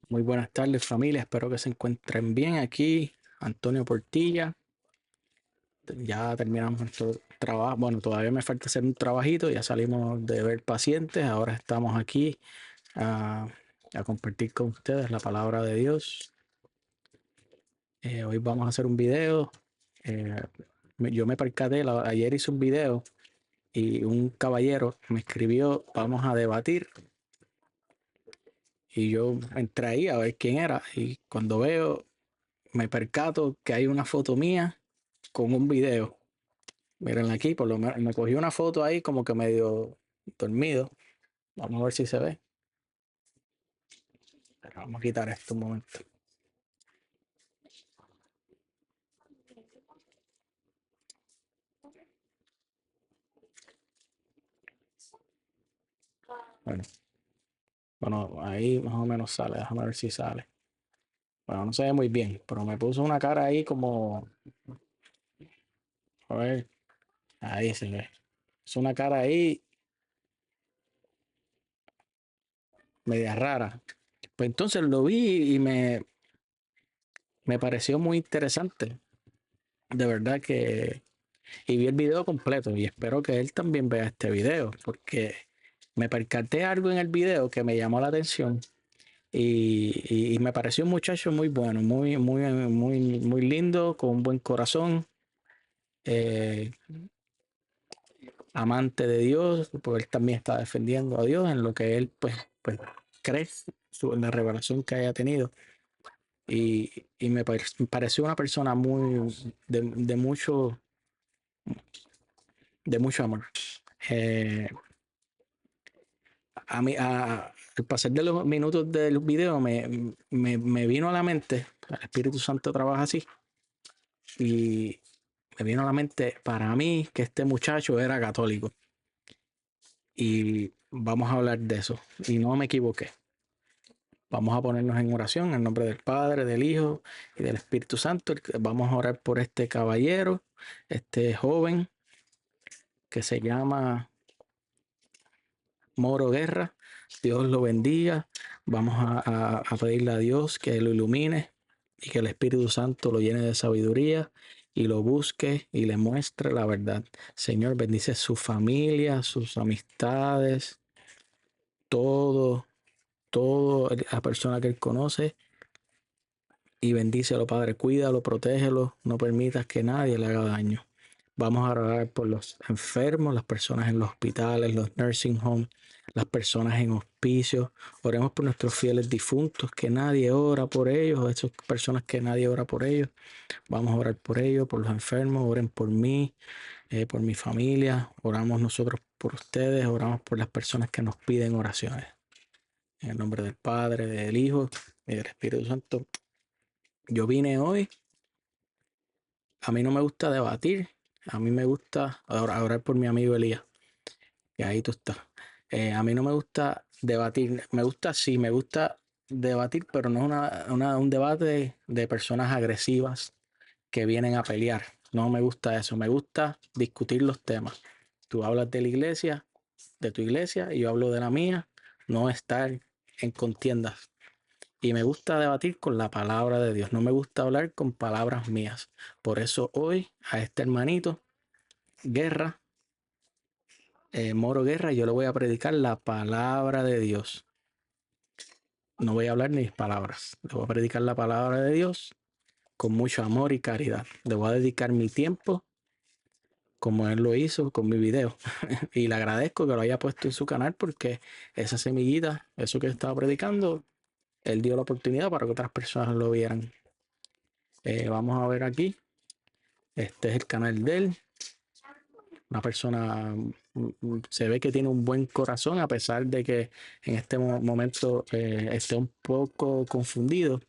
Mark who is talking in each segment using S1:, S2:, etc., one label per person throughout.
S1: Muy buenas tardes, familia. Espero que se encuentren bien. Aquí, Antonio Portilla. Ya terminamos nuestro trabajo. Bueno, todavía me falta hacer un trabajito. Ya salimos de ver pacientes. Ahora estamos aquí a, a compartir con ustedes la palabra de Dios. Hoy vamos a hacer un video. Eh, yo me percaté, ayer hice un video y un caballero me escribió, vamos a debatir. Y yo entré ahí a ver quién era. Y cuando veo, me percato que hay una foto mía con un video. Miren aquí, por lo menos me cogí una foto ahí como que medio dormido. Vamos a ver si se ve. Pero vamos a quitar esto un momento. Bueno, bueno, ahí más o menos sale. Déjame ver si sale. Bueno, no se ve muy bien, pero me puso una cara ahí como, a ver, ahí se ve. Es una cara ahí media rara. Pues entonces lo vi y me pareció muy interesante. De verdad que y vi el video completo y espero que él también vea este video porque me percaté algo en el video que me llamó la atención y me pareció un muchacho muy bueno, muy lindo, con un buen corazón, eh, amante de Dios, porque él también está defendiendo a Dios en lo que él pues cree, en la revelación que haya tenido. Y me pareció una persona muy de de mucho amor. Eh, al pasar de los minutos del video me vino a la mente, el Espíritu Santo trabaja así, y me vino a la mente para mí que este muchacho era católico. Y vamos a hablar de eso. Y no me equivoqué. Vamos a ponernos en oración en nombre del Padre, del Hijo y del Espíritu Santo. Vamos a orar por este caballero, este joven que se llama Moro Guerra. Dios lo bendiga. Vamos a pedirle a Dios que lo ilumine y que el Espíritu Santo lo llene de sabiduría y lo busque y le muestre la verdad. Señor, bendice su familia, sus amistades, todo, todo la persona que él conoce y bendícelo, Padre. Cuídalo, protégelo, no permitas que nadie le haga daño. Vamos a orar por los enfermos, las personas en los hospitales, los nursing homes, las personas en hospicios. Oremos por nuestros fieles difuntos, que nadie ora por ellos, esas personas que nadie ora por ellos. Vamos a orar por ellos, por los enfermos, oren por mí, por mi familia. Oramos nosotros por ustedes, oramos por las personas que nos piden oraciones. En el nombre del Padre, del Hijo y del Espíritu Santo. Yo vine hoy, a mí no me gusta debatir, a mí me gusta orar por mi amigo Elías, que ahí tú estás. A mí no me gusta debatir, me gusta debatir, pero no un debate de personas agresivas que vienen a pelear. No me gusta eso, me gusta discutir los temas. Tú hablas de la iglesia, de tu iglesia, y yo hablo de la mía, no estar en contiendas. Y me gusta debatir con la palabra de Dios. No me gusta hablar con palabras mías. Por eso hoy a este hermanito, Guerra, Moro Guerra, yo le voy a predicar la palabra de Dios. No voy a hablar ni mis palabras. Le voy a predicar la palabra de Dios con mucho amor y caridad. Le voy a dedicar mi tiempo como él lo hizo con mi video. Y le agradezco que lo haya puesto en su canal porque esa semillita, eso que estaba predicando, él dio la oportunidad para que otras personas lo vieran. Vamos a ver aquí. Este es el canal de él. Una persona se ve que tiene un buen corazón a pesar de que en este momento esté un poco confundido.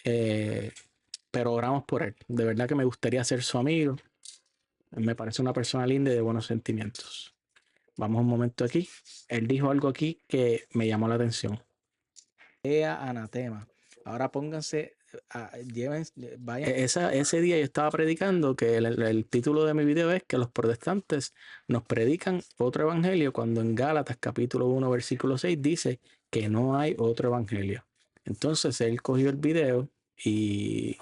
S1: Eh, pero oramos por él. De verdad que me gustaría ser su amigo. Me parece una persona linda y de buenos sentimientos. Vamos un momento aquí. Él dijo algo aquí que me llamó la atención. Anatema. Ahora pónganse, lleven, vayan. Ese día yo estaba predicando que el título de mi video es que los protestantes nos predican otro evangelio cuando en Gálatas capítulo 1 versículo 6 dice que no hay otro evangelio. Entonces él cogió el video y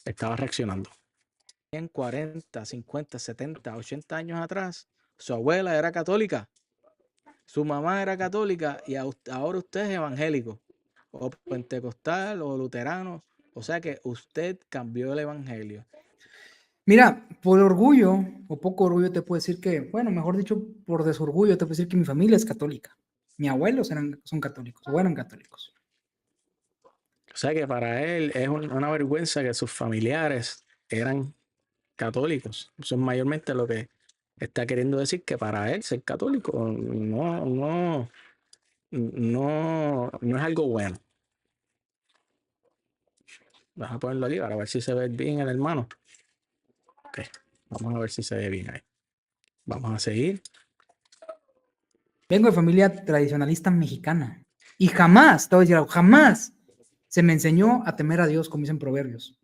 S1: estaba reaccionando. En 40, 50, 70, 80 años atrás, su abuela era católica, su mamá era católica y ahora usted es evangélico, o pentecostal, o luterano. O sea que usted cambió el evangelio.
S2: Mira, por orgullo o poco orgullo te puedo decir que, bueno, mejor dicho, por desorgullo te puedo decir que mi familia es católica. Mis abuelos son católicos o eran católicos.
S1: O sea que para él es una vergüenza que sus familiares eran católicos. Eso es mayormente lo que está queriendo decir, que para él ser católico no es algo bueno. Vamos a ponerlo aquí para ver si se ve bien el hermano. Ok, vamos a ver si se ve bien ahí. Vamos a seguir.
S2: Vengo de familia tradicionalista mexicana y jamás, te voy a decir algo, jamás se me enseñó a temer a Dios como dicen proverbios.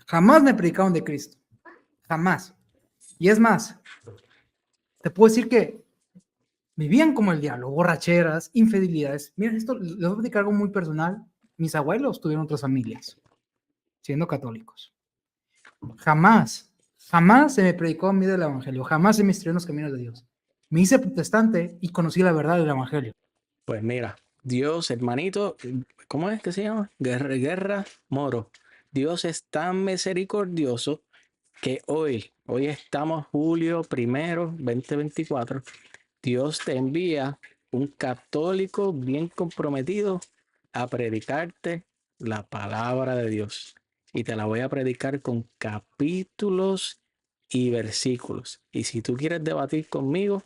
S2: Jamás me predicaron de Cristo. Jamás. Y es más, te puedo decir que vivían como el diablo, borracheras, infidelidades. Mira, esto les voy a platicar algo muy personal. Mis abuelos tuvieron otras familias, siendo católicos. Jamás, jamás se me predicó a mí del evangelio, jamás se me instruyó en los caminos de Dios. Me hice protestante y conocí la verdad del evangelio.
S1: Pues mira, Dios, hermanito, ¿cómo es que se llama? Guerra Moro. Dios es tan misericordioso que hoy estamos julio 1, 2024. Dios te envía un católico bien comprometido a predicarte la palabra de Dios. Y te la voy a predicar con capítulos y versículos. Y si tú quieres debatir conmigo,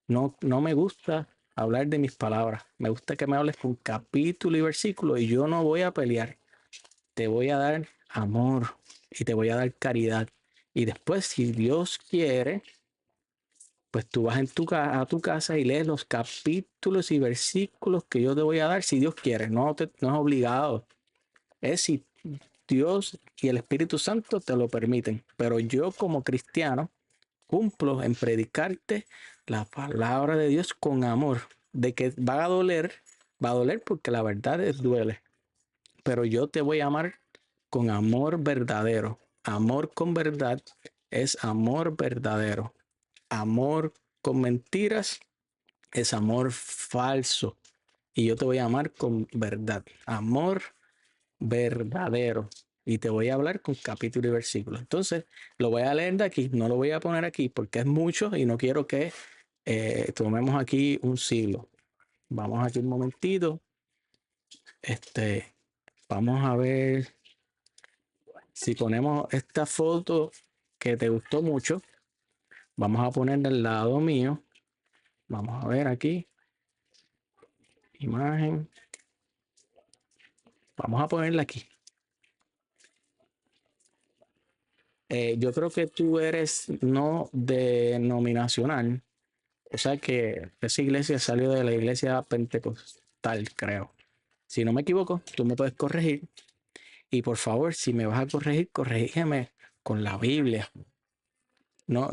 S1: no me gusta hablar de mis palabras. Me gusta que me hables con capítulo y versículo y yo no voy a pelear. Te voy a dar amor y te voy a dar caridad. Y después, si Dios quiere, pues tú vas a tu casa y lees los capítulos y versículos que yo te voy a dar si Dios quiere. No es obligado. Es si Dios y el Espíritu Santo te lo permiten. Pero yo como cristiano cumplo en predicarte la palabra de Dios con amor. De que va a doler porque la verdad duele. Pero yo te voy a amar con amor verdadero. Amor con verdad es amor verdadero. Amor con mentiras es amor falso. Y yo te voy a amar con verdad. Amor verdadero. Y te voy a hablar con capítulo y versículo. Entonces, lo voy a leer de aquí. No lo voy a poner aquí porque es mucho y no quiero que tomemos aquí un siglo. Vamos aquí un momentito. Vamos a ver si ponemos esta foto que te gustó mucho. Vamos a ponerla al lado mío. Vamos a ver aquí. Imagen. Vamos a ponerla aquí. Yo creo que tú eres no denominacional. O sea que esa iglesia salió de la iglesia pentecostal, creo. Si no me equivoco, tú me puedes corregir. Y por favor, si me vas a corregir, corrígeme con la Biblia. Yo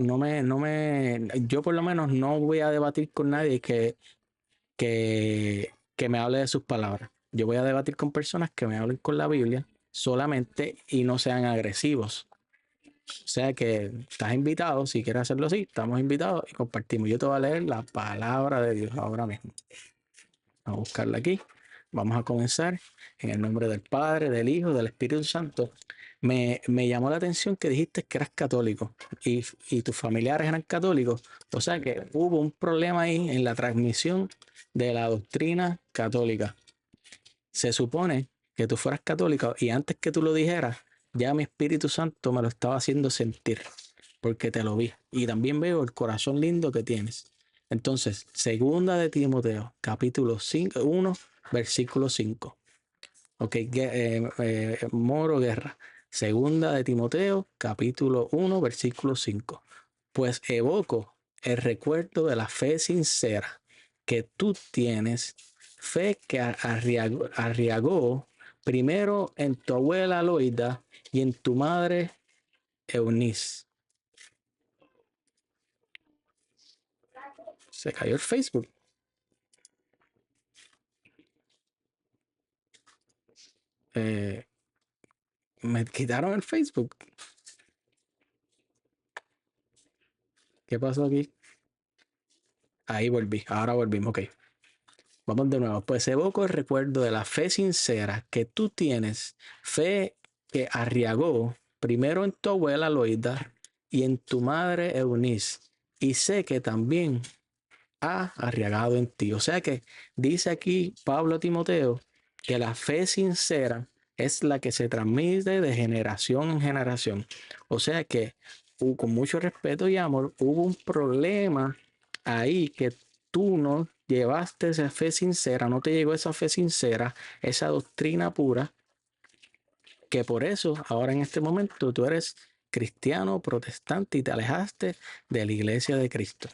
S1: por lo menos no voy a debatir con nadie que me hable de sus palabras. Yo voy a debatir con personas que me hablen con la Biblia solamente y no sean agresivos. O sea que estás invitado, si quieres hacerlo así, estamos invitados y compartimos. Yo te voy a leer la palabra de Dios ahora mismo. Vamos a buscarla aquí. Vamos a comenzar en el nombre del Padre, del Hijo, del Espíritu Santo. Me llamó la atención que dijiste que eras católico y tus familiares eran católicos. O sea que hubo un problema ahí en la transmisión de la doctrina católica. Se supone que tú fueras católico y antes que tú lo dijeras, ya mi Espíritu Santo me lo estaba haciendo sentir, porque te lo vi. Y también veo el corazón lindo que tienes. Entonces, segunda de Timoteo, capítulo 1, versículo 5. Ok, Moro Guerra. Segunda de Timoteo, capítulo 1, versículo 5. Pues evoco el recuerdo de la fe sincera que tú tienes, fe que arriagó primero en tu abuela Loida y en tu madre Eunice. Se cayó el Facebook. Me quitaron el Facebook. ¿Qué pasó aquí? Ahí volví, ahora volvimos, ok. Vamos de nuevo. Pues evoco el recuerdo de la fe sincera que tú tienes, fe que arriagó primero en tu abuela Loida y en tu madre Eunice. Y sé que también ha arriagado en ti. O sea que dice aquí Pablo a Timoteo que la fe sincera es la que se transmite de generación en generación. O sea que con mucho respeto y amor hubo un problema ahí que tú no llevaste esa fe sincera, no te llegó esa fe sincera, esa doctrina pura, que por eso ahora en este momento tú eres cristiano, protestante y te alejaste de la iglesia de Cristo.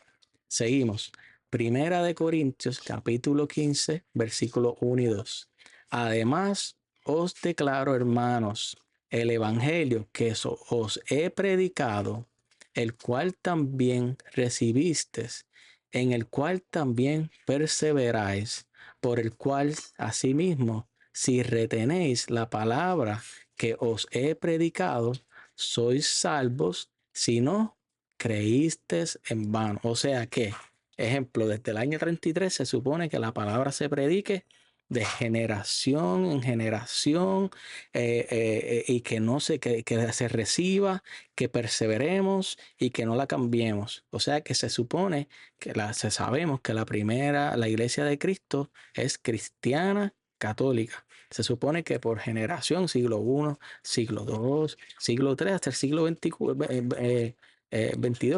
S1: Seguimos. Primera de Corintios, capítulo 15, versículo 1 y 2. Además, os declaro, hermanos, el evangelio que os he predicado, el cual también recibisteis, en el cual también perseveráis, por el cual asimismo, si retenéis la palabra que os he predicado, sois salvos, si no creísteis en vano. O sea que, ejemplo, desde el año 33 se supone que la palabra se predique de generación en generación, y que no se, que se reciba, que perseveremos y que no la cambiemos. O sea que se supone que sabemos que la iglesia de Cristo es cristiana católica. Se supone que por generación, siglo I, siglo II, siglo III, hasta el siglo XXII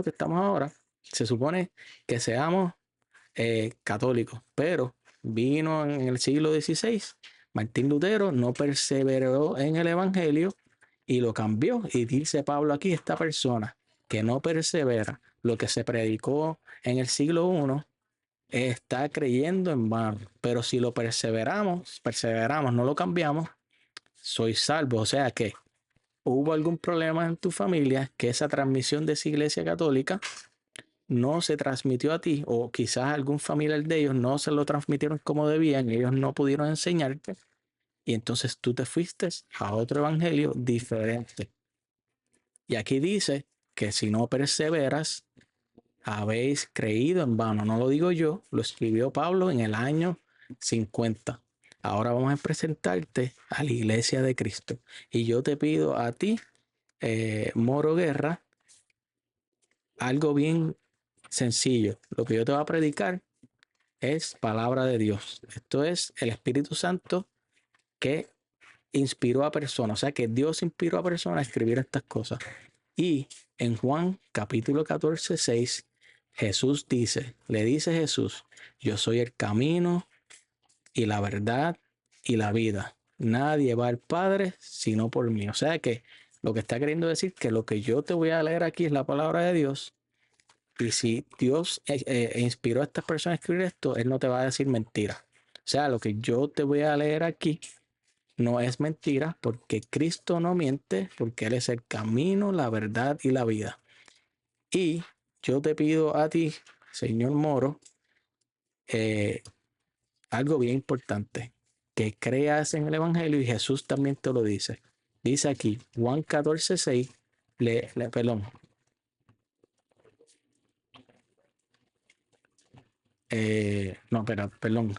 S1: que estamos ahora, se supone que seamos católicos, pero vino en el siglo XVI, Martín Lutero no perseveró en el Evangelio y lo cambió. Y dice Pablo aquí, esta persona que no persevera lo que se predicó en el siglo I, está creyendo en vano. Pero si lo perseveramos, no lo cambiamos, soy salvo. O sea que hubo algún problema en tu familia, que esa transmisión de esa iglesia católica no se transmitió a ti, o quizás algún familiar de ellos no se lo transmitieron como debían, ellos no pudieron enseñarte, y entonces tú te fuiste a otro evangelio diferente. Y aquí dice que si no perseveras, habéis creído en vano. No lo digo yo, lo escribió Pablo en el año 50. Ahora vamos a presentarte a la iglesia de Cristo. Y yo te pido a ti, Moro Guerra, algo bien sencillo. Lo que yo te voy a predicar es palabra de Dios. Esto es el Espíritu Santo que inspiró a personas. O sea que Dios inspiró a personas a escribir estas cosas. Y en Juan capítulo 14, 6, Jesús dice, le dice Jesús, yo soy el camino y la verdad y la vida. Nadie va al Padre sino por mí. O sea que lo que está queriendo decir que lo que yo te voy a leer aquí es la palabra de Dios. Y si Dios inspiró a estas personas a escribir esto, Él no te va a decir mentira. O sea, lo que yo te voy a leer aquí no es mentira, porque Cristo no miente, porque Él es el camino, la verdad y la vida. Y yo te pido a ti, señor Moro, eh, algo bien importante, que creas en el Evangelio, y Jesús también te lo dice. Dice aquí, Juan 14, 6, perdón, no, perdón.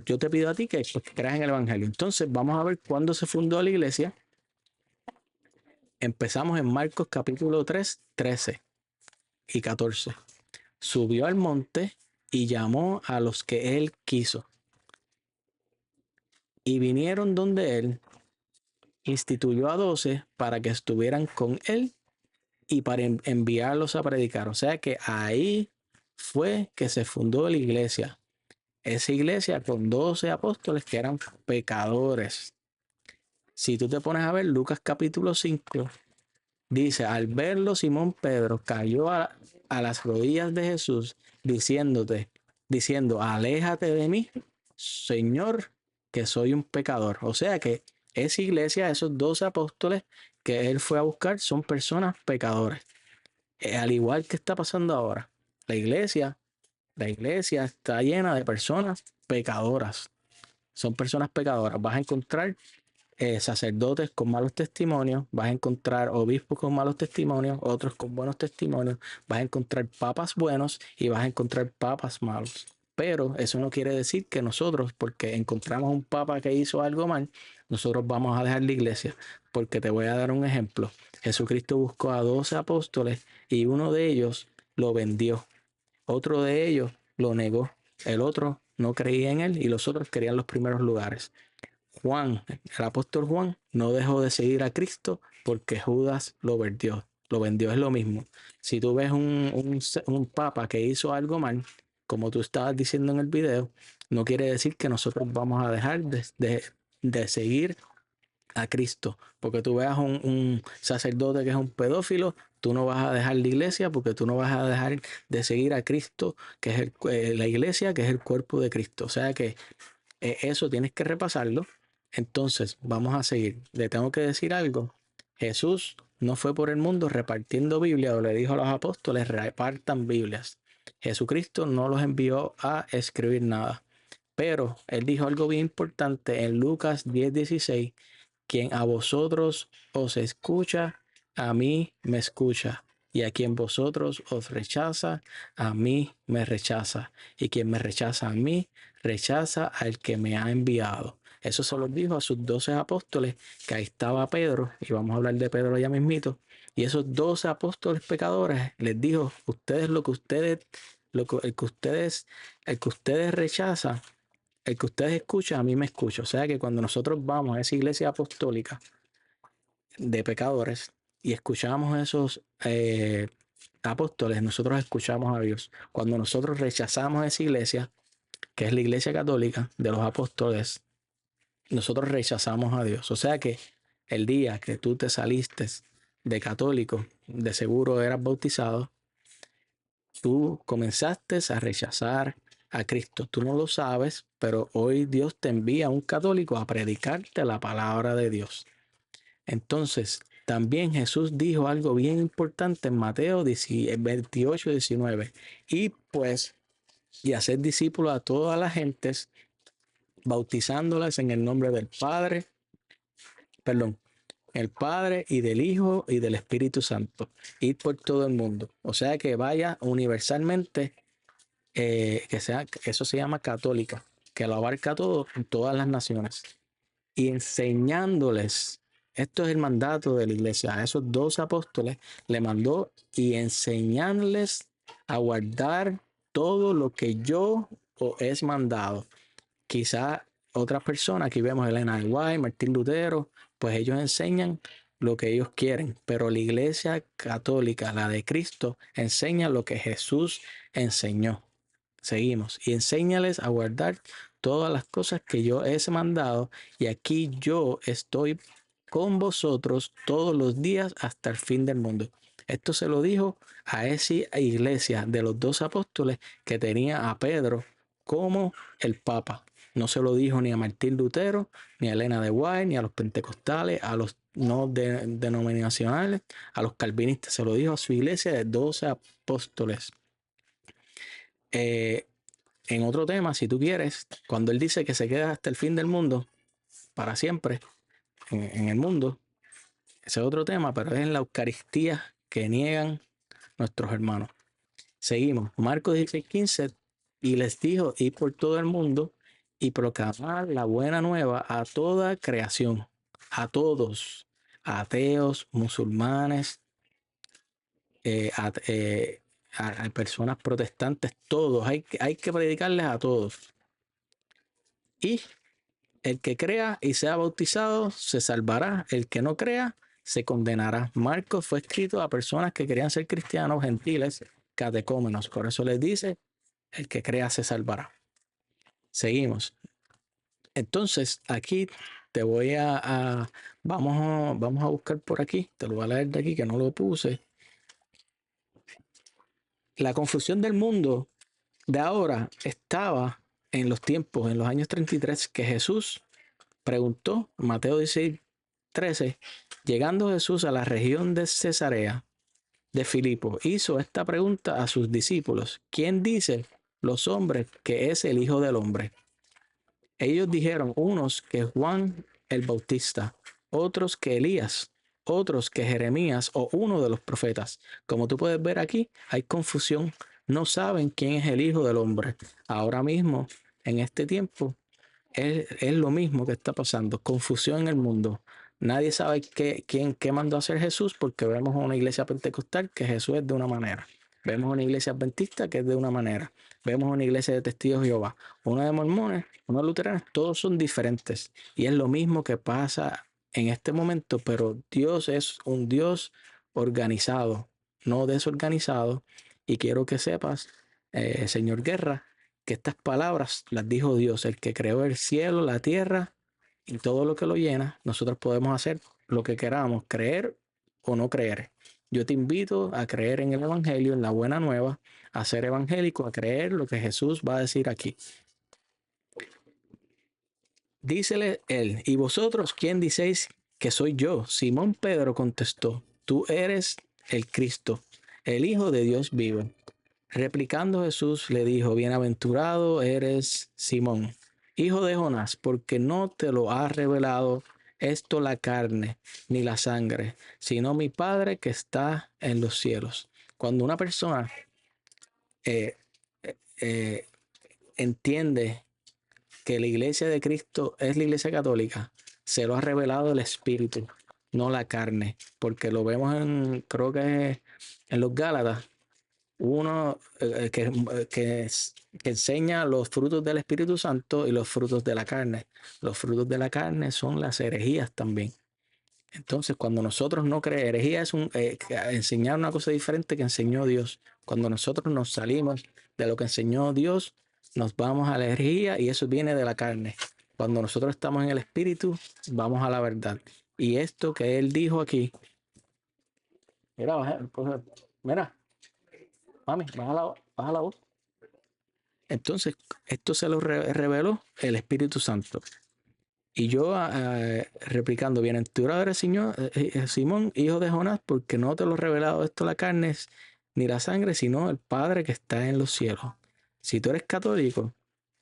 S1: Yo te pido a ti que, pues, que creas en el Evangelio. Entonces vamos a ver cuándo se fundó la iglesia. Empezamos en Marcos capítulo 3, 13 y 14. Subió al monte y llamó a los que él quiso. Y vinieron donde él, instituyó a 12 para que estuvieran con él y para enviarlos a predicar. O sea que ahí fue que se fundó la iglesia. Esa iglesia con 12 apóstoles que eran pecadores. Si tú te pones a ver Lucas capítulo 5, dice, al verlo Simón Pedro cayó a las rodillas de Jesús diciendo, aléjate de mí, Señor, que soy un pecador. O sea que esa iglesia, esos 12 apóstoles que él fue a buscar, son personas pecadoras. Al igual que está pasando ahora. La iglesia está llena de personas pecadoras. son personas pecadoras. Vas a encontrar sacerdotes con malos testimonios, vas a encontrar obispos con malos testimonios, otros con buenos testimonios, vas a encontrar papas buenos y vas a encontrar papas malos. Pero eso no quiere decir que nosotros, porque encontramos un papa que hizo algo mal, nosotros vamos a dejar la iglesia. Porque te voy a dar un ejemplo. Jesucristo buscó a 12 apóstoles y uno de ellos lo vendió. Otro de ellos lo negó. El otro no creía en él y los otros querían los primeros lugares. Juan, el apóstol Juan, no dejó de seguir a Cristo porque Judas lo vendió. Lo vendió, es lo mismo. Si tú ves un papa que hizo algo mal, como tú estabas diciendo en el video, no quiere decir que nosotros vamos a dejar de seguir a Cristo. Porque tú veas un sacerdote que es un pedófilo, tú no vas a dejar la iglesia porque tú no vas a dejar de seguir a Cristo, que es la iglesia, que es el cuerpo de Cristo. O sea que eso tienes que repasarlo. Entonces, vamos a seguir. Le tengo que decir algo. Jesús no fue por el mundo repartiendo Biblia o le dijo a los apóstoles repartan Biblias. Jesucristo no los envió a escribir nada. Pero él dijo algo bien importante en Lucas 10:16. Quien a vosotros os escucha, a mí me escucha. Y a quien vosotros os rechaza, a mí me rechaza. Y quien me rechaza a mí, rechaza al que me ha enviado. Eso se lo dijo a sus 12 apóstoles, que ahí estaba Pedro, y vamos a hablar de Pedro ya mismito. Y esos 12 apóstoles pecadores les dijo, ustedes el que ustedes rechazan, el que ustedes escuchan, a mí me escucha. O sea que cuando nosotros vamos a esa iglesia apostólica de pecadores y escuchamos a esos apóstoles, nosotros escuchamos a Dios. Cuando nosotros rechazamos esa iglesia, que es la iglesia católica de los apóstoles, nosotros rechazamos a Dios. O sea que el día que tú te saliste de católico, de seguro eras bautizado, tú comenzaste a rechazar a Cristo. Tú no lo sabes, pero hoy Dios te envía a un católico a predicarte la palabra de Dios. Entonces, también Jesús dijo algo bien importante en Mateo 28:19. Y pues, y hacer discípulos a todas las gentes, bautizándolas en el nombre del Padre, perdón, el Padre y del Hijo y del Espíritu Santo. Ir por todo el mundo. O sea que vaya universalmente, que eso se llama católica, que lo abarca todo en todas las naciones. Y enseñándoles, esto es el mandato de la iglesia, a esos 12 apóstoles le mandó y enseñarles a guardar todo lo que yo os he mandado. Quizá otras personas, aquí vemos a Elena de White, Martín Lutero, pues ellos enseñan lo que ellos quieren, pero la iglesia católica, la de Cristo, enseña lo que Jesús enseñó. Seguimos. Y enséñales a guardar todas las cosas que yo he mandado, y aquí yo estoy con vosotros todos los días hasta el fin del mundo. Esto se lo dijo a esa iglesia de los 12 apóstoles que tenía a Pedro como el Papa. No se lo dijo ni a Martín Lutero, ni a Elena de White, ni a los pentecostales, a los no denominacionales, a los calvinistas. Se lo dijo a su iglesia de 12 apóstoles. En otro tema, si tú quieres, cuando él dice que se queda hasta el fin del mundo, para siempre, en el mundo, ese es otro tema, pero es en la Eucaristía que niegan nuestros hermanos. Seguimos, Marcos 16:15, y les dijo, ir por todo el mundo y proclamar la buena nueva a toda creación, a todos, ateos, musulmanes, a personas protestantes, todos, hay que predicarles a todos. Y el que crea y sea bautizado se salvará, el que no crea se condenará. Marcos fue escrito a personas que querían ser cristianos, gentiles, catecúmenos. Por eso les dice, el que crea se salvará. Seguimos. Entonces, aquí te voy vamos a buscar por aquí, te lo voy a leer de aquí que no lo puse. La confusión del mundo de ahora estaba en los tiempos, en los años 33, que Jesús preguntó, Mateo 16:13, llegando Jesús a la región de Cesarea de Filipo, hizo esta pregunta a sus discípulos: ¿quién dicen los hombres que es el Hijo del Hombre? Ellos dijeron, unos que Juan el Bautista, otros que Elías, otros que Jeremías o uno de los profetas. Como tú puedes ver aquí, hay confusión. No saben quién es el Hijo del Hombre. Ahora mismo, en este tiempo, es lo mismo que está pasando. Confusión en el mundo. Nadie sabe qué mandó a hacer Jesús, porque vemos una iglesia pentecostal que Jesús es de una manera. Vemos una iglesia adventista que es de una manera. Vemos una iglesia de testigos de Jehová. Una de mormones, una de luteranas, todos son diferentes. Y es lo mismo que pasa en este momento, pero Dios es un Dios organizado, no desorganizado. Y quiero que sepas, señor Guerra, que estas palabras las dijo Dios, el que creó el cielo, la tierra y todo lo que lo llena. Nosotros podemos hacer lo que queramos, creer o no creer. Yo te invito a creer en el Evangelio, en la buena nueva, a ser evangélico, a creer lo que Jesús va a decir aquí. Dícele él, ¿y vosotros quién diceis que soy yo? Simón Pedro contestó, tú eres el Cristo, el Hijo de Dios vivo. Replicando Jesús le dijo, bienaventurado eres Simón, hijo de Jonás, porque no te lo ha revelado esto la carne ni la sangre, sino mi Padre que está en los cielos. Cuando una persona eh, eh, entiende que la iglesia de Cristo es la iglesia católica, se lo ha revelado el Espíritu, no la carne, porque lo vemos creo que en los Gálatas, uno que enseña los frutos del Espíritu Santo y los frutos de la carne. Los frutos de la carne son las herejías también. Entonces, cuando nosotros no creemos, herejía es enseñar una cosa diferente que enseñó Dios. Cuando nosotros nos salimos de lo que enseñó Dios, nos vamos a la herejía y eso viene de la carne. Cuando nosotros estamos en el Espíritu, vamos a la verdad. Y esto que Él dijo aquí, mira, mira, mami, baja la voz. Entonces, esto se lo reveló el Espíritu Santo. Y yo replicando, bienaventurado eres Simón, hijo de Jonás, porque no te lo ha revelado esto la carne ni la sangre, sino el Padre que está en los cielos. Si tú eres católico,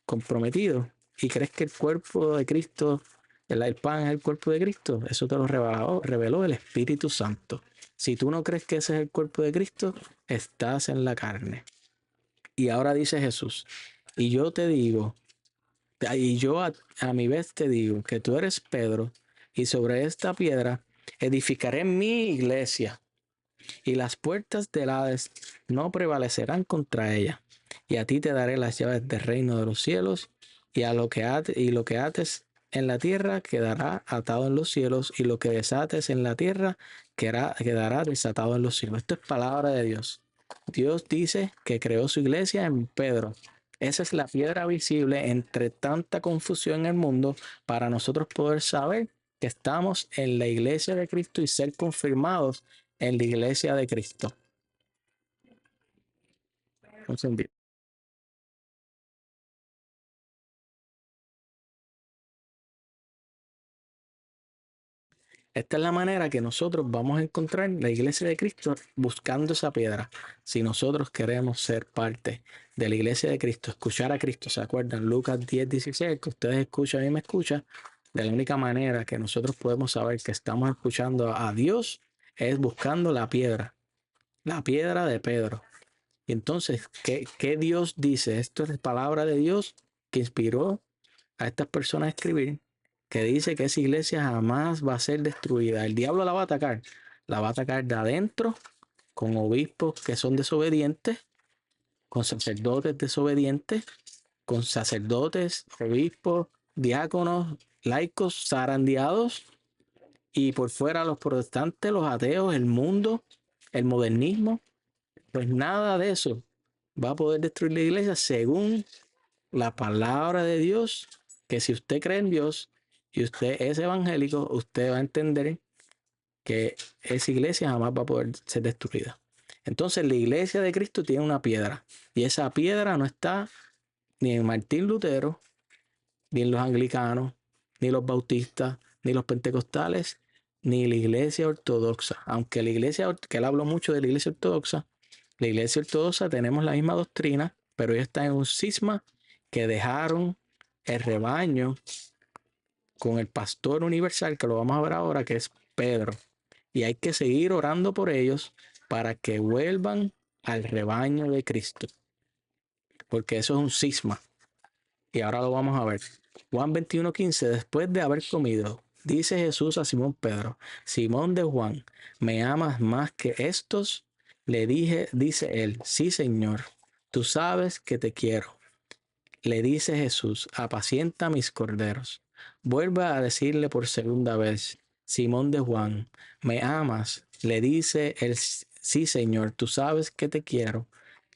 S1: comprometido, y crees que el cuerpo de Cristo, el pan es el cuerpo de Cristo, eso te lo reveló el Espíritu Santo. Si tú no crees que ese es el cuerpo de Cristo, estás en la carne. Y ahora dice Jesús, y yo te digo, y yo a mi vez te digo que tú eres Pedro, y sobre esta piedra edificaré mi iglesia, y las puertas del Hades no prevalecerán contra ella. Y a ti te daré las llaves del reino de los cielos, y lo que ates en la tierra quedará atado en los cielos, y lo que desates en la tierra quedará desatado en los cielos. Esto es palabra de Dios. Dios dice que creó su iglesia en Pedro. Esa es la piedra visible entre tanta confusión en el mundo para nosotros poder saber que estamos en la iglesia de Cristo y ser confirmados en la iglesia de Cristo. Un sentido. Esta es la manera que nosotros vamos a encontrar la iglesia de Cristo buscando esa piedra. Si nosotros queremos ser parte de la iglesia de Cristo, escuchar a Cristo, ¿se acuerdan? Lucas 10:16, que ustedes escuchan y me escuchan. De la única manera que nosotros podemos saber que estamos escuchando a Dios es buscando la piedra de Pedro. Y entonces, ¿qué Dios dice? Esto es palabra de Dios que inspiró a estas personas a escribir, que dice que esa iglesia jamás va a ser destruida. El diablo la va a atacar de adentro, con obispos que son desobedientes, con sacerdotes desobedientes, con sacerdotes, obispos, diáconos, laicos, zarandeados, y por fuera los protestantes, los ateos, el mundo, el modernismo. Pues nada de eso va a poder destruir la iglesia según la palabra de Dios, que si usted cree en Dios y usted es evangélico, usted va a entender que esa iglesia jamás va a poder ser destruida. Entonces la iglesia de Cristo tiene una piedra y esa piedra no está ni en Martín Lutero, ni en los anglicanos, ni los bautistas, ni los pentecostales, ni la iglesia ortodoxa. Aunque la iglesia, que él habló mucho de la iglesia ortodoxa tenemos la misma doctrina, pero ellos están en un cisma que dejaron el rebaño con el pastor universal, que lo vamos a ver ahora, que es Pedro. Y hay que seguir orando por ellos para que vuelvan al rebaño de Cristo, porque eso es un cisma. Y ahora lo vamos a ver. Juan 21:15, después de haber comido, dice Jesús a Simón Pedro: Simón de Juan, ¿me amas más que estos? Dice él: sí, Señor, tú sabes que te quiero. Le dice Jesús: apacienta mis corderos. Vuelve a decirle por segunda vez: Simón de Juan, ¿me amas? Le dice él: sí, Señor, tú sabes que te quiero.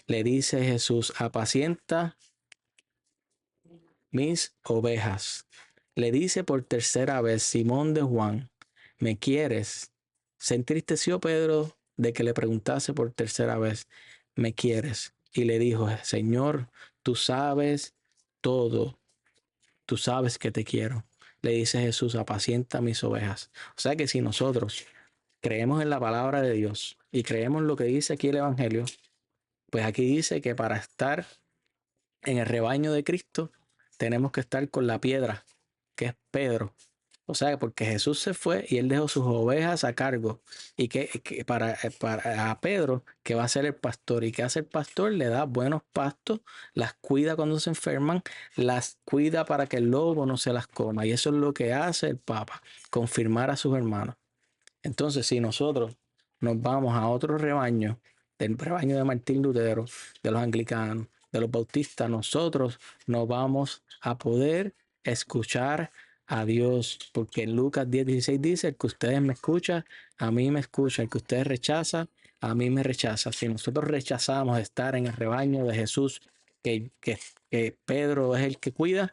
S1: Le dice Jesús: apacienta mis ovejas. Le dice por tercera vez: Simón de Juan, ¿me quieres? Se entristeció Pedro de que le preguntase por tercera vez: ¿me quieres? Y le dijo: Señor, tú sabes todo, tú sabes que te quiero. Le dice Jesús: apacienta mis ovejas. O sea que si nosotros creemos en la palabra de Dios y creemos lo que dice aquí el Evangelio, pues aquí dice que para estar en el rebaño de Cristo tenemos que estar con la piedra, que es Pedro. O sea, porque Jesús se fue y él dejó sus ovejas a cargo. Y que para a Pedro, que va a ser el pastor. ¿Y que hace el pastor? Le da buenos pastos, las cuida cuando se enferman, las cuida para que el lobo no se las coma. Y eso es lo que hace el Papa, confirmar a sus hermanos. Entonces, si nosotros nos vamos a otro rebaño, del rebaño de Martín Lutero, de los anglicanos, de los bautistas, nosotros no vamos a poder escuchar a Dios, porque en Lucas 10:16 dice: el que ustedes me escuchan, a mí me escucha; el que ustedes rechazan, a mí me rechaza. Si nosotros rechazamos estar en el rebaño de Jesús, que Pedro es el que cuida,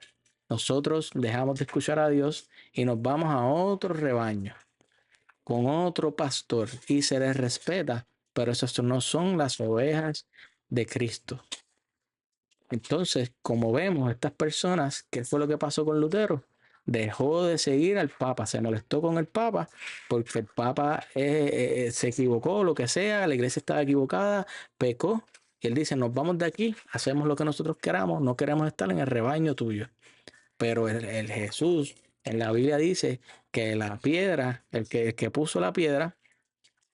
S1: nosotros dejamos de escuchar a Dios y nos vamos a otro rebaño con otro pastor y se les respeta, pero esas no son las ovejas de Cristo. Entonces, como vemos, estas personas, ¿qué fue lo que pasó con Lutero? Dejó de seguir al Papa, se molestó con el Papa porque el Papa se equivocó, lo que sea, la iglesia estaba equivocada, pecó, y él dice: nos vamos de aquí, hacemos lo que nosotros queramos, no queremos estar en el rebaño tuyo. Pero el Jesús en la Biblia dice que la piedra, el que puso la piedra,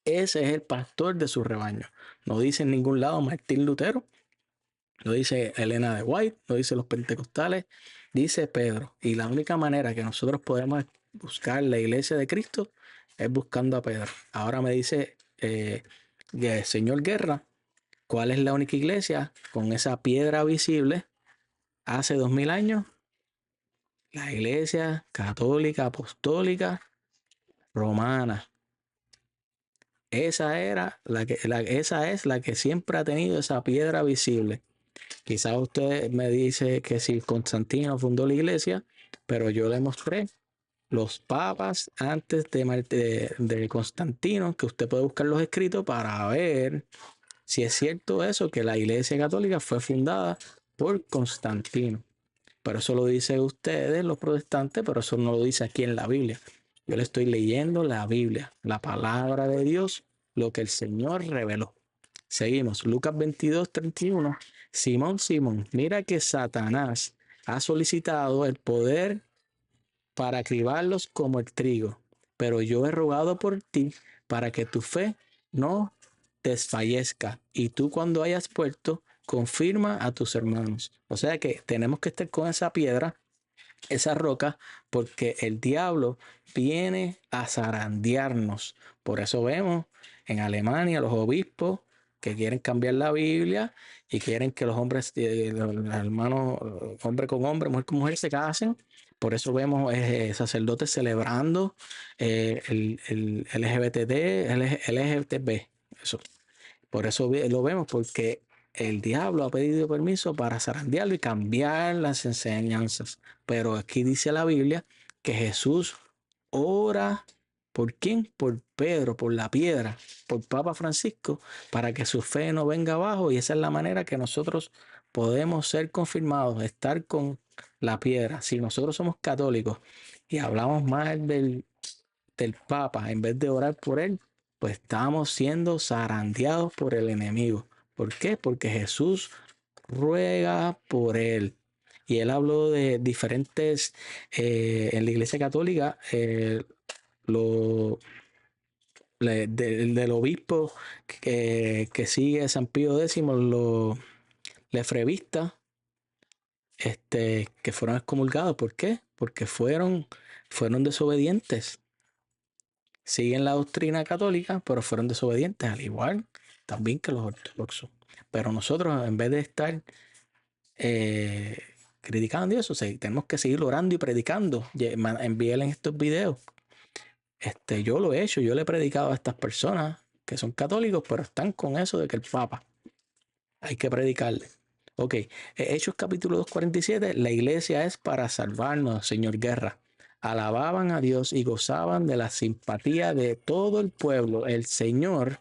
S1: ese es el pastor de su rebaño. No dice en ningún lado Martín Lutero, no dice Elena de White, no dice los pentecostales, dice Pedro. Y la única manera que nosotros podemos buscar la iglesia de Cristo es buscando a Pedro. Ahora me dice el señor Guerra, ¿cuál es la única iglesia con esa piedra visible hace 2000 años? La iglesia católica apostólica romana. Esa es la que siempre ha tenido esa piedra visible. Quizás usted me dice que si Constantino fundó la iglesia, pero yo le mostré los papas antes de Constantino, que usted puede buscar los escritos para ver si es cierto eso, que la iglesia católica fue fundada por Constantino. Pero eso lo dice ustedes, los protestantes, pero eso no lo dice aquí en la Biblia. Yo le estoy leyendo la Biblia, la palabra de Dios, lo que el Señor reveló. Seguimos, Lucas 22:31. Simón, Simón, mira que Satanás ha solicitado el poder para cribarlos como el trigo, pero yo he rogado por ti para que tu fe no desfallezca, y tú, cuando hayas puesto, confirma a tus hermanos. O sea que tenemos que estar con esa piedra, esa roca, porque el diablo viene a zarandearnos. Por eso vemos en Alemania los obispos que quieren cambiar la Biblia y quieren que los hombres, los hermanos, hombre con hombre, mujer con mujer, se casen. Por eso vemos sacerdotes celebrando el LGBTB. Eso. Por eso lo vemos, porque el diablo ha pedido permiso para zarandearlo y cambiar las enseñanzas. Pero aquí dice la Biblia que Jesús ora. ¿Por quién? Por Pedro, por la piedra, por Papa Francisco, para que su fe no venga abajo. Y esa es la manera que nosotros podemos ser confirmados, estar con la piedra. Si nosotros somos católicos y hablamos mal del Papa en vez de orar por él, pues estamos siendo zarandeados por el enemigo. ¿Por qué? Porque Jesús ruega por él. Y él habló de diferentes, en la Iglesia Católica, lo, del obispo que sigue San Pío X, los lefrevistas, que fueron excomulgados. ¿Por qué? Porque fueron desobedientes. Siguen la doctrina católica, pero fueron desobedientes, al igual también que los ortodoxos. Pero nosotros, en vez de estar eh, criticando eso, tenemos que seguir orando y predicando. Envíenle estos videos. Yo lo he hecho, yo le he predicado a estas personas que son católicos, pero están con eso de que el Papa hay que predicarle. Ok, Hechos capítulo 2:47, la iglesia es para salvarnos, señor Guerra. Alababan a Dios y gozaban de la simpatía de todo el pueblo. El Señor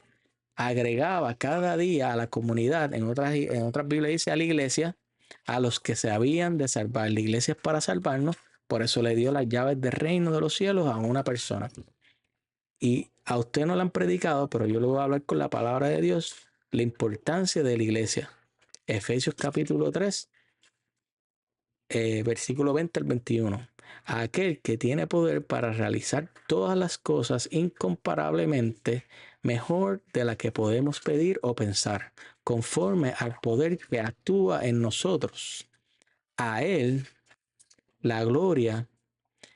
S1: agregaba cada día a la comunidad, en otras Biblias dice a la iglesia, a los que se habían de salvar. La iglesia es para salvarnos, por eso le dio las llaves del reino de los cielos a una persona. Y a usted no le han predicado, pero yo le voy a hablar con la palabra de Dios, la importancia de la iglesia. Efesios capítulo 3, versículo 20 al 21. A aquel que tiene poder para realizar todas las cosas incomparablemente mejor de la que podemos pedir o pensar, conforme al poder que actúa en nosotros. A él la gloria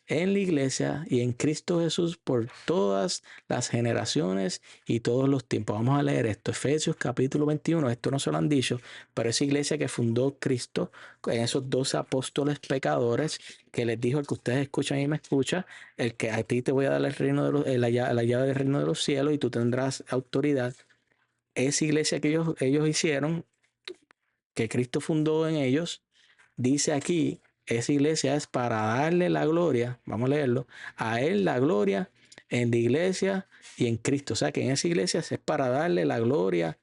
S1: en la iglesia y en Cristo Jesús por todas las generaciones y todos los tiempos. Vamos a leer esto, Efesios capítulo 21, esto no se lo han dicho, pero esa iglesia que fundó Cristo, en esos 12 apóstoles pecadores, que les dijo: el que ustedes escuchan y me escucha, el que a ti te voy a dar el reino de la llave del reino de los cielos y tú tendrás autoridad. Esa iglesia que ellos hicieron, que Cristo fundó en ellos, dice aquí, esa iglesia es para darle la gloria, vamos a leerlo, a él la gloria en la iglesia y en Cristo. O sea que en esa iglesia es para darle la gloria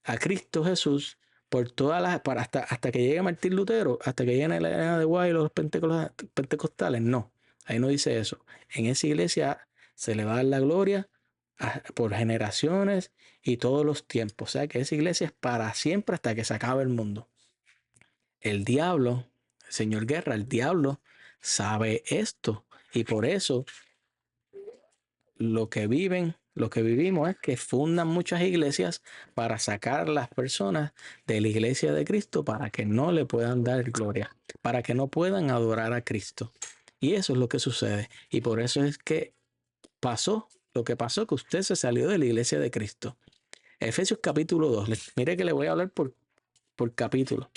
S1: a Cristo Jesús por todas hasta que llegue Martín Lutero, hasta que lleguen la Elena de Guay, los pentecostales. No, ahí no dice eso. En esa iglesia se le va a dar la gloria por generaciones y todos los tiempos. O sea que esa iglesia es para siempre hasta que se acabe el mundo. El diablo, el señor Guerra, el diablo sabe esto y por eso lo que vivimos es que fundan muchas iglesias para sacar a las personas de la iglesia de Cristo para que no le puedan dar gloria, para que no puedan adorar a Cristo. Y eso es lo que sucede. Y por eso es que pasó lo que pasó, que usted se salió de la iglesia de Cristo. Efesios capítulo 2. Mire que le voy a hablar por capítulo.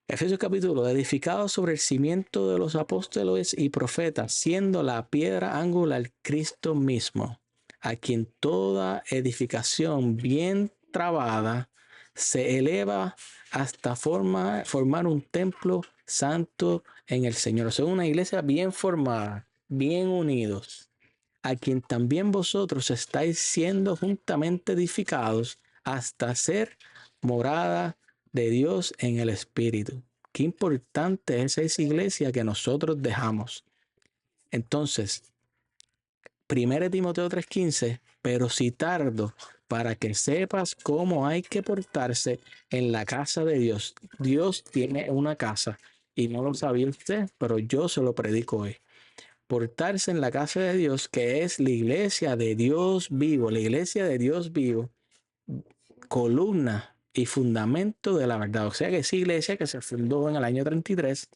S1: Efesios capítulo, edificado sobre el cimiento de los apóstoles y profetas, siendo la piedra angular Cristo mismo, a quien toda edificación bien trabada se eleva hasta formar un templo santo en el Señor. O sea, una iglesia bien formada, bien unidos, a quien también vosotros estáis siendo juntamente edificados hasta ser morada de Dios en el Espíritu. Qué importante es esa iglesia que nosotros dejamos. Entonces, 1 Timoteo 3:15, pero si tardo, para que sepas cómo hay que portarse en la casa de Dios. Dios tiene una casa y no lo sabía usted, pero yo se lo predico hoy. Portarse en la casa de Dios, que es la iglesia de Dios vivo, la iglesia de Dios vivo, columna y fundamento de la verdad. O sea que esa iglesia que se fundó en el año 33,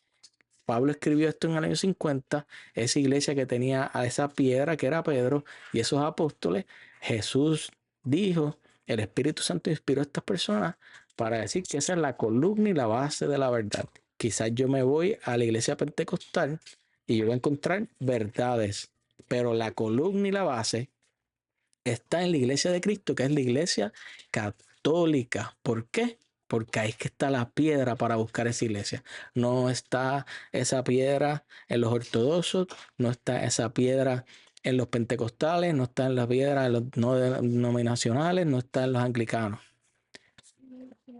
S1: Pablo escribió esto en el año 50, esa iglesia que tenía a esa piedra que era Pedro y esos apóstoles, Jesús dijo, el Espíritu Santo inspiró a estas personas para decir que esa es la columna y la base de la verdad. Quizás yo me voy a la iglesia pentecostal y yo voy a encontrar verdades, pero la columna y la base está en la iglesia de Cristo, que es la iglesia católica. ¿Por qué? Porque ahí es que está la piedra para buscar esa iglesia. No está esa piedra en los ortodoxos, no está esa piedra en los pentecostales, no está en la piedra en los no denominacionales, no está en los anglicanos.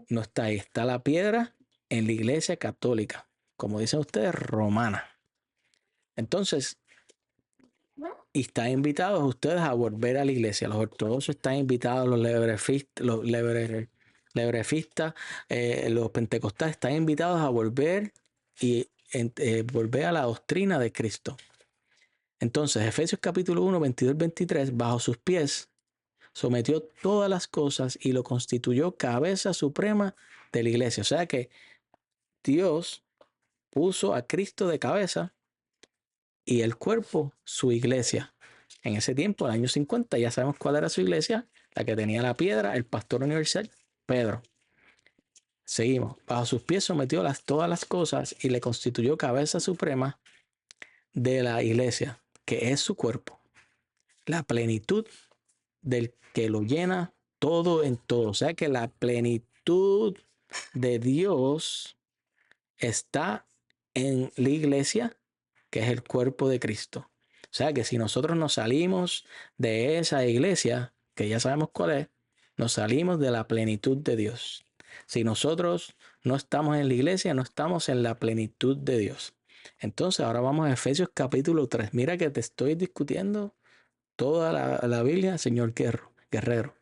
S1: No está ahí, está la piedra en la iglesia católica, como dicen ustedes, romana. Entonces, y están invitados ustedes a volver a la iglesia. Los ortodoxos están invitados, los lebrefistas, los pentecostales están invitados a volver y volver a la doctrina de Cristo. Entonces, Efesios capítulo 1, 22, 23, bajo sus pies, sometió todas las cosas y lo constituyó cabeza suprema de la iglesia. O sea que Dios puso a Cristo de cabeza y el cuerpo su iglesia. En ese tiempo, en el año 50, ya sabemos cuál era su iglesia, la que tenía la piedra, el pastor universal, Pedro. Seguimos. Bajo sus pies sometió todas las cosas y le constituyó cabeza suprema de la iglesia, que es su cuerpo. La plenitud del que lo llena todo en todo. O sea que la plenitud de Dios está en la iglesia, que es el cuerpo de Cristo. O sea que si nosotros nos salimos de esa iglesia, que ya sabemos cuál es, nos salimos de la plenitud de Dios. Si nosotros no estamos en la iglesia, no estamos en la plenitud de Dios. Entonces ahora vamos a Efesios capítulo 3. Mira que te estoy discutiendo toda la Biblia, señor Guerrero.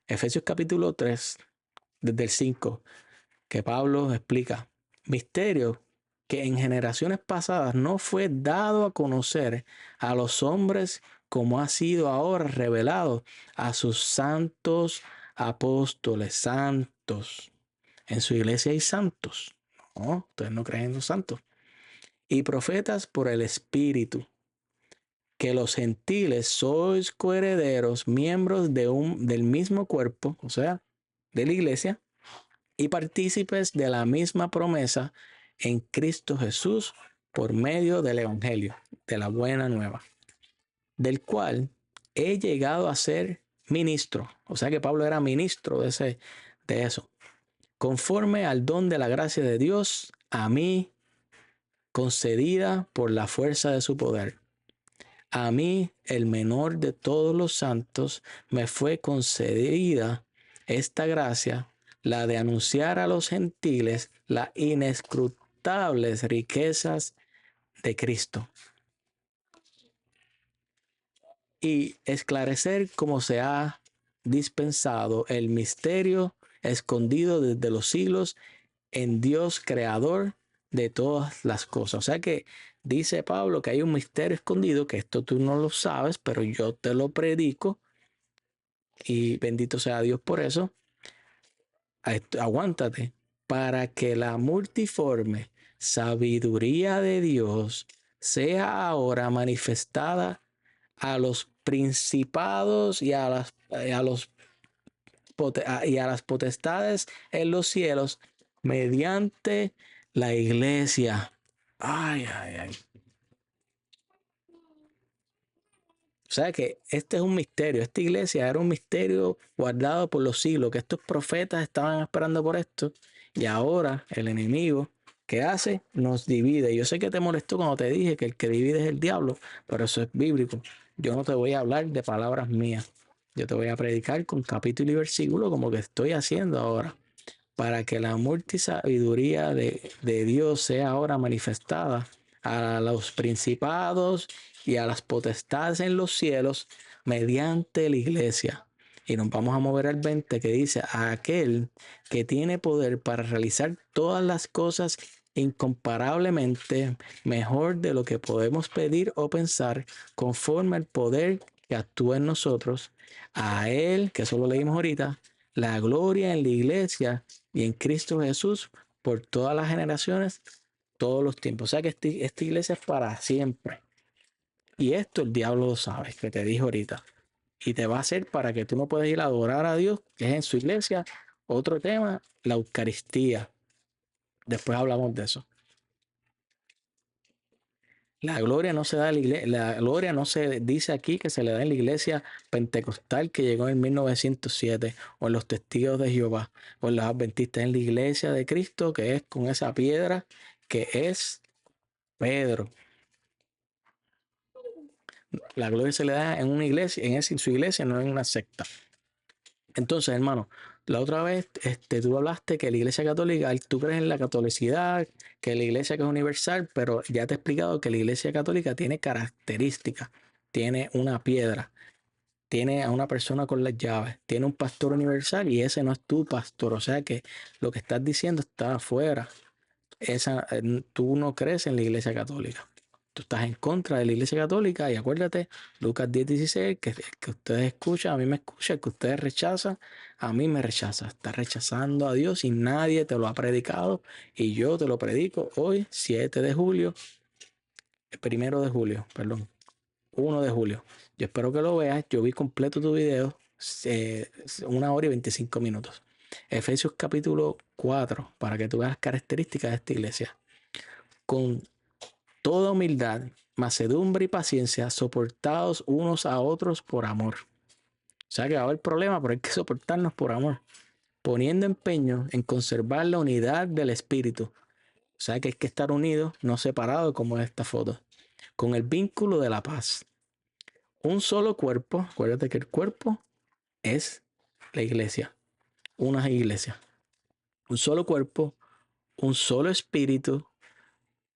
S1: Efesios capítulo 3, desde el 5, que Pablo explica. Misterio que en generaciones pasadas no fue dado a conocer a los hombres como ha sido ahora revelado a sus santos apóstoles, santos. En su iglesia hay santos. No, ustedes no creen en los santos. Y profetas por el Espíritu, que los gentiles sois coherederos, miembros del mismo cuerpo, o sea, de la iglesia, y partícipes de la misma promesa en Cristo Jesús por medio del Evangelio, de la buena nueva, del cual he llegado a ser ministro. O sea que Pablo era ministro de eso, conforme al don de la gracia de Dios a mí concedida por la fuerza de su poder. A mí, el menor de todos los santos, me fue concedida esta gracia, la de anunciar a los gentiles las inescrutables riquezas de Cristo y esclarecer cómo se ha dispensado el misterio escondido desde los siglos en Dios creador de todas las cosas. O sea que dice Pablo que hay un misterio escondido, que esto tú no lo sabes, pero yo te lo predico y bendito sea Dios por eso. Aguántate, para que la multiforme sabiduría de Dios sea ahora manifestada a los principados y y a las potestades en los cielos mediante la iglesia. Ay, ay, ay. O sea que este es un misterio. Esta iglesia era un misterio guardado por los siglos, que estos profetas estaban esperando por esto. Y ahora el enemigo, ¿qué hace? Nos divide. Yo sé que te molestó cuando te dije que el que divide es el diablo, pero eso es bíblico. Yo no te voy a hablar de palabras mías. Yo te voy a predicar con capítulo y versículo como que estoy haciendo ahora, para que la multisabiduría de Dios sea ahora manifestada a los principados y a las potestades en los cielos mediante la iglesia. Y nos vamos a mover al 20 que dice, a aquel que tiene poder para realizar todas las cosas incomparablemente mejor de lo que podemos pedir o pensar, conforme al poder que actúa en nosotros, a él, que eso lo leímos ahorita, la gloria en la iglesia y en Cristo Jesús por todas las generaciones, todos los tiempos. O sea que esta iglesia es para siempre. Y esto el diablo lo sabe, que te dijo ahorita. Y te va a hacer para que tú no puedas ir a adorar a Dios, que es en su iglesia. Otro tema, la Eucaristía. Después hablamos de eso. La gloria no se da en la iglesia, la gloria no se dice aquí que se le da en la iglesia pentecostal que llegó en 1907, o en los testigos de Jehová, o en los adventistas, en la iglesia de Cristo, que es con esa piedra que es Pedro. La gloria se le da en una iglesia, en su iglesia, no en una secta. Entonces, hermano, la otra vez tú hablaste que la iglesia católica, tú crees en la catolicidad, que la iglesia que es universal, pero ya te he explicado que la iglesia católica tiene características. Tiene una piedra, tiene a una persona con las llaves, tiene un pastor universal y ese no es tu pastor. O sea que lo que estás diciendo está afuera. tú no crees en la Iglesia Católica. Tú estás en contra de la Iglesia Católica y acuérdate, Lucas 10:16, que ustedes escuchan, a mí me escucha, que ustedes rechazan, a mí me rechaza. Estás rechazando a Dios y nadie te lo ha predicado y yo te lo predico hoy, 7 de julio, 1 de julio, perdón, 1 de julio. Yo espero que lo veas. Yo vi completo tu video, 1 hora y 25 minutos. Efesios capítulo 4, para que tú veas las características de esta iglesia. Con toda humildad, mansedumbre y paciencia, soportados unos a otros por amor. O sea que va a haber problema, pero hay que soportarnos por amor. Poniendo empeño en conservar la unidad del espíritu. O sea que hay que estar unidos, no separados como en esta foto. Con el vínculo de la paz. Un solo cuerpo, acuérdate que el cuerpo es la iglesia, una iglesia. Un solo cuerpo, un solo espíritu,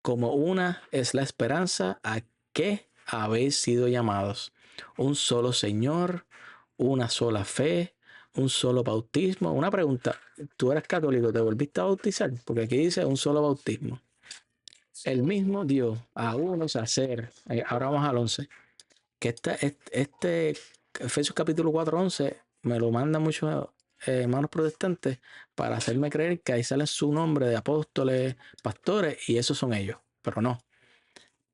S1: como una es la esperanza a que habéis sido llamados. Un solo Señor, una sola fe, un solo bautismo. Una pregunta, ¿tú eres católico? ¿Te volviste a bautizar? Porque aquí dice un solo bautismo. El mismo Dios a unos a hacer, ahora vamos al 11, que este Efesios capítulo 4:11 me lo mandan muchos hermanos protestantes para hacerme creer que ahí sale su nombre de apóstoles, pastores, y esos son ellos. Pero no.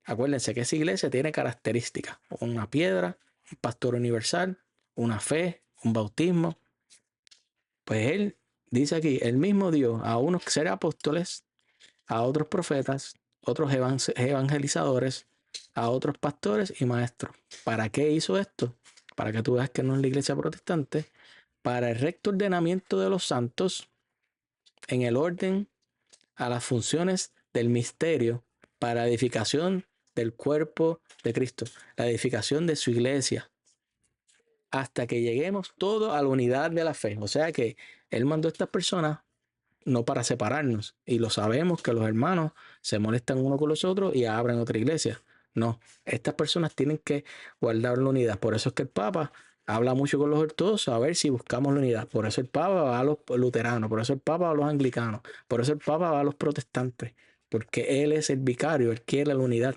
S1: Acuérdense que esa iglesia tiene características: una piedra, un pastor universal, una fe, un bautismo. Pues él dice aquí, el mismo Dios a unos ser apóstoles, a otros profetas, otros evangelizadores, a otros pastores y maestros. ¿Para qué hizo esto? Para que tú veas que no es la iglesia protestante. Para el recto ordenamiento de los santos en el orden a las funciones del misterio, para edificación del cuerpo de Cristo, la edificación de su iglesia, hasta que lleguemos todos a la unidad de la fe. O sea que Él mandó a estas personas no para separarnos, y lo sabemos que los hermanos se molestan uno con los otros y abren otra iglesia. No, estas personas tienen que guardar la unidad. Por eso es que el Papa habla mucho con los ortodoxos a ver si buscamos la unidad. Por eso el Papa va a los luteranos, por eso el Papa va a los anglicanos, por eso el Papa va a los protestantes, porque Él es el vicario, Él quiere la unidad.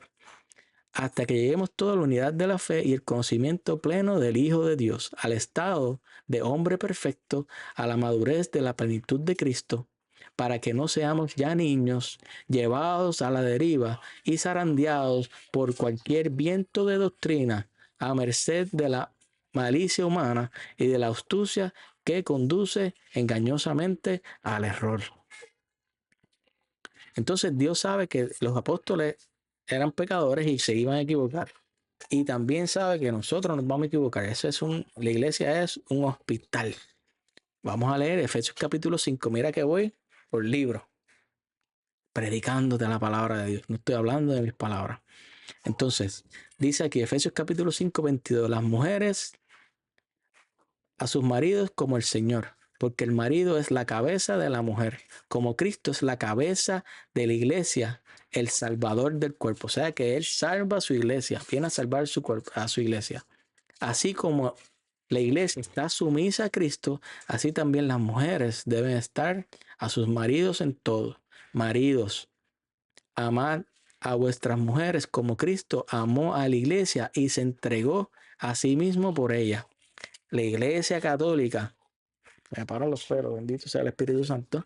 S1: Hasta que lleguemos toda la unidad de la fe y el conocimiento pleno del Hijo de Dios, al estado de hombre perfecto, a la madurez de la plenitud de Cristo, para que no seamos ya niños, llevados a la deriva y zarandeados por cualquier viento de doctrina, a merced de la malicia humana y de la astucia que conduce engañosamente al error. Entonces Dios sabe que los apóstoles eran pecadores y se iban a equivocar. Y también sabe que nosotros nos vamos a equivocar. La iglesia es un hospital. Vamos a leer Efesios capítulo 5. Mira que voy por libro, predicándote la palabra de Dios. No estoy hablando de mis palabras. Entonces, dice aquí Efesios capítulo 5:22. Las mujeres a sus maridos como el Señor, porque el marido es la cabeza de la mujer, como Cristo es la cabeza de la iglesia, el salvador del cuerpo. O sea que Él salva a su iglesia, viene a salvar su cuerpo, a su iglesia. Así como la iglesia está sumisa a Cristo, así también las mujeres deben estar a sus maridos en todo. Maridos, amad a vuestras mujeres como Cristo amó a la iglesia y se entregó a sí mismo por ella. La iglesia católica, me paro los pelos, bendito sea el Espíritu Santo,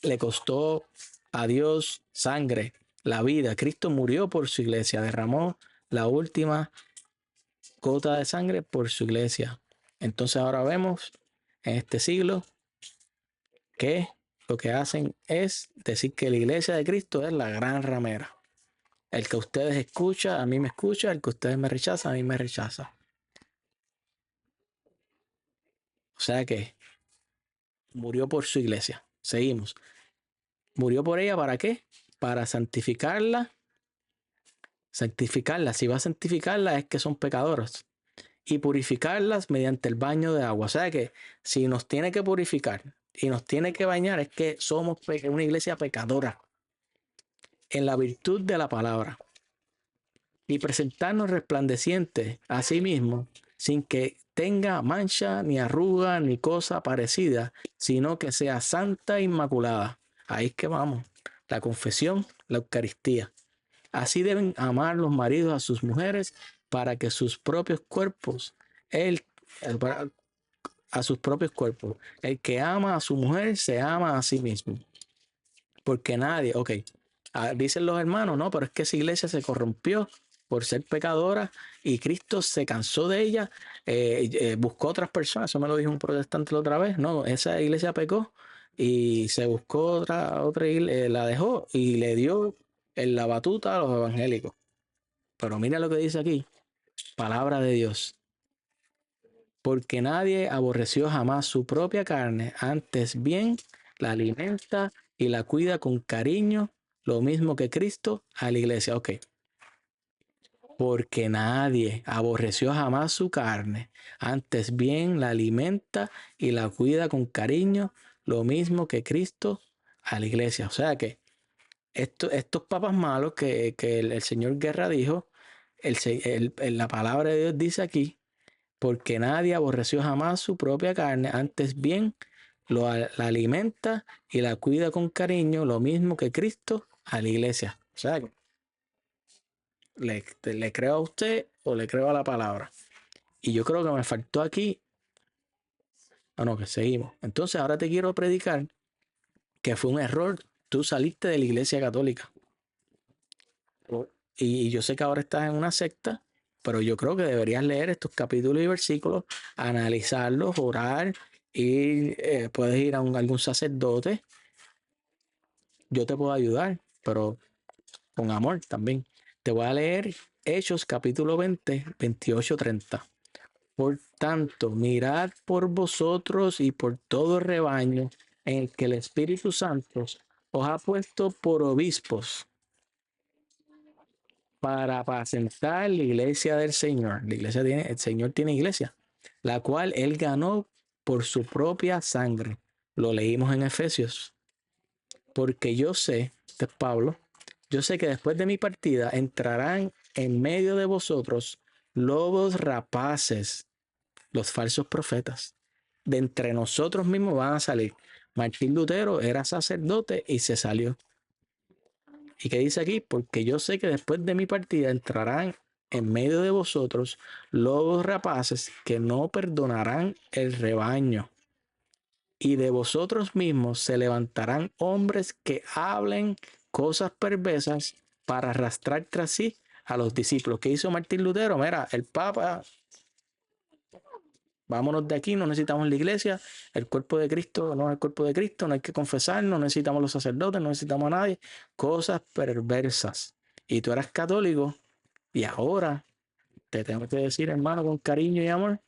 S1: le costó a Dios sangre, la vida. Cristo murió por su iglesia, derramó la última gota de sangre por su iglesia. Entonces ahora vemos en este siglo que lo que hacen es decir que la iglesia de Cristo es la gran ramera. El que ustedes escuchan, a mí me escucha; el que ustedes me rechazan, a mí me rechaza. O sea que murió por su iglesia. Seguimos. Murió por ella, ¿para qué? Para santificarla. Santificarla, si va a santificarla es que son pecadoras. Y purificarlas mediante el baño de agua. O sea que si nos tiene que purificar y nos tiene que bañar es que somos una iglesia pecadora en la virtud de la palabra. Y presentarnos resplandecientes a sí mismo, sin que tenga mancha, ni arruga, ni cosa parecida, sino que sea santa e inmaculada. Ahí es que vamos. la confesión, la Eucaristía. Así deben amar los maridos a sus mujeres para que sus propios cuerpos, el, a sus propios cuerpos. El que ama a su mujer se ama a sí mismo. Porque nadie, ok, dicen los hermanos, no, pero es que esa iglesia se corrompió por ser pecadora y Cristo se cansó de ella, buscó otras personas, eso me lo dijo un protestante la otra vez, no, esa iglesia pecó y se buscó otra iglesia, la dejó y le dio en la batuta a los evangélicos. Pero mira lo que dice aquí, palabra de Dios. Porque nadie aborreció jamás su propia carne, antes bien la alimenta y la cuida con cariño, lo mismo que Cristo a la iglesia. Ok. Porque nadie aborreció jamás su carne, antes bien la alimenta y la cuida con cariño, lo mismo que Cristo a la iglesia. O sea que estos papas malos que el señor Guerra dijo, la palabra de Dios dice aquí, porque nadie aborreció jamás su propia carne, antes bien la alimenta y la cuida con cariño, lo mismo que Cristo a la iglesia. O sea, le creo a usted o le creo a la palabra. Y yo creo que me faltó aquí. Ah, no, que seguimos. Entonces ahora te quiero predicar que fue un error. Tú saliste de la iglesia católica. Y yo sé que ahora estás en una secta, pero yo creo que deberías leer estos capítulos y versículos, analizarlos, orar y puedes ir a algún sacerdote. Yo te puedo ayudar, pero con amor también. Te voy a leer Hechos capítulo 20, 28, 30. Por tanto, mirad por vosotros y por todo el rebaño en el que el Espíritu Santo os ha puesto por obispos para apacentar la iglesia del Señor. El Señor tiene iglesia, la cual él ganó por su propia sangre. Lo leímos en Efesios. Porque yo sé, este es Pablo, yo sé que después de mi partida entrarán en medio de vosotros lobos rapaces, los falsos profetas. De entre nosotros mismos van a salir. Martín Lutero era sacerdote y se salió. ¿Y qué dice aquí? Porque yo sé que después de mi partida entrarán en medio de vosotros lobos rapaces que no perdonarán el rebaño. Y de vosotros mismos se levantarán hombres que hablen cosas perversas para arrastrar tras sí a los discípulos. ¿Qué hizo Martín Lutero? Mira, el Papa, vámonos de aquí, no necesitamos la iglesia, el cuerpo de Cristo no es el cuerpo de Cristo, no hay que confesarnos, no necesitamos los sacerdotes, no necesitamos a nadie, cosas perversas. Y tú eras católico y ahora te tengo que decir, hermano, con cariño y amor,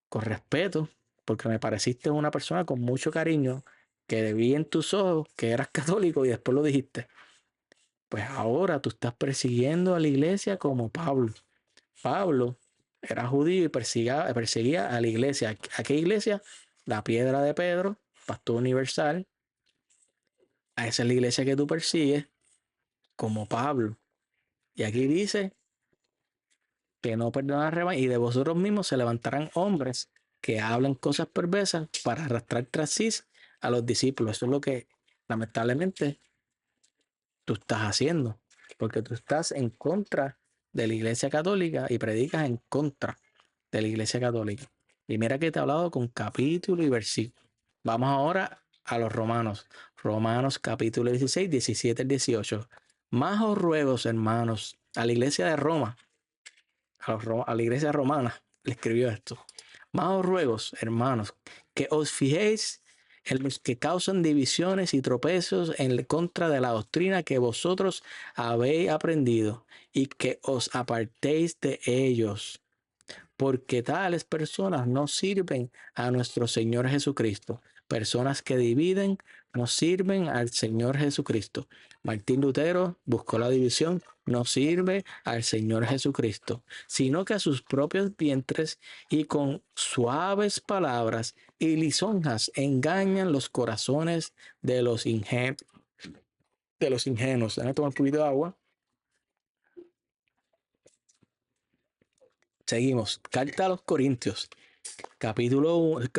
S1: con respeto, porque me pareciste una persona con mucho cariño, que vi en tus ojos que eras católico y después lo dijiste. Pues ahora tú estás persiguiendo a la iglesia como Pablo. Pablo era judío y perseguía a la iglesia. ¿A qué iglesia? La Piedra de Pedro, Pastor Universal. A esa es la iglesia que tú persigues, como Pablo. Y aquí dice que no perdona rebaño y de vosotros mismos se levantarán hombres que hablan cosas perversas para arrastrar tras sí a los discípulos. Eso es lo que lamentablemente tú estás haciendo, porque tú estás en contra de la iglesia católica y predicas en contra de la iglesia católica. Y mira que te he hablado con capítulo y versículo. Vamos ahora a los romanos. Romanos capítulo 16, 17 al 18. Más os ruego, hermanos, a la iglesia de Roma, a la iglesia romana, le escribió esto. Más os ruego, hermanos, que os fijéis en los que causan divisiones y tropezos en contra de la doctrina que vosotros habéis aprendido y que os apartéis de ellos, porque tales personas no sirven a nuestro Señor Jesucristo. Personas que dividen no sirven al Señor Jesucristo. Martín Lutero buscó la división, no sirve al Señor Jesucristo, sino que a sus propios vientres y con suaves palabras y lisonjas engañan los corazones de los ingenuos. Déjame tomar un poquito de agua. Seguimos. Carta a los Corintios.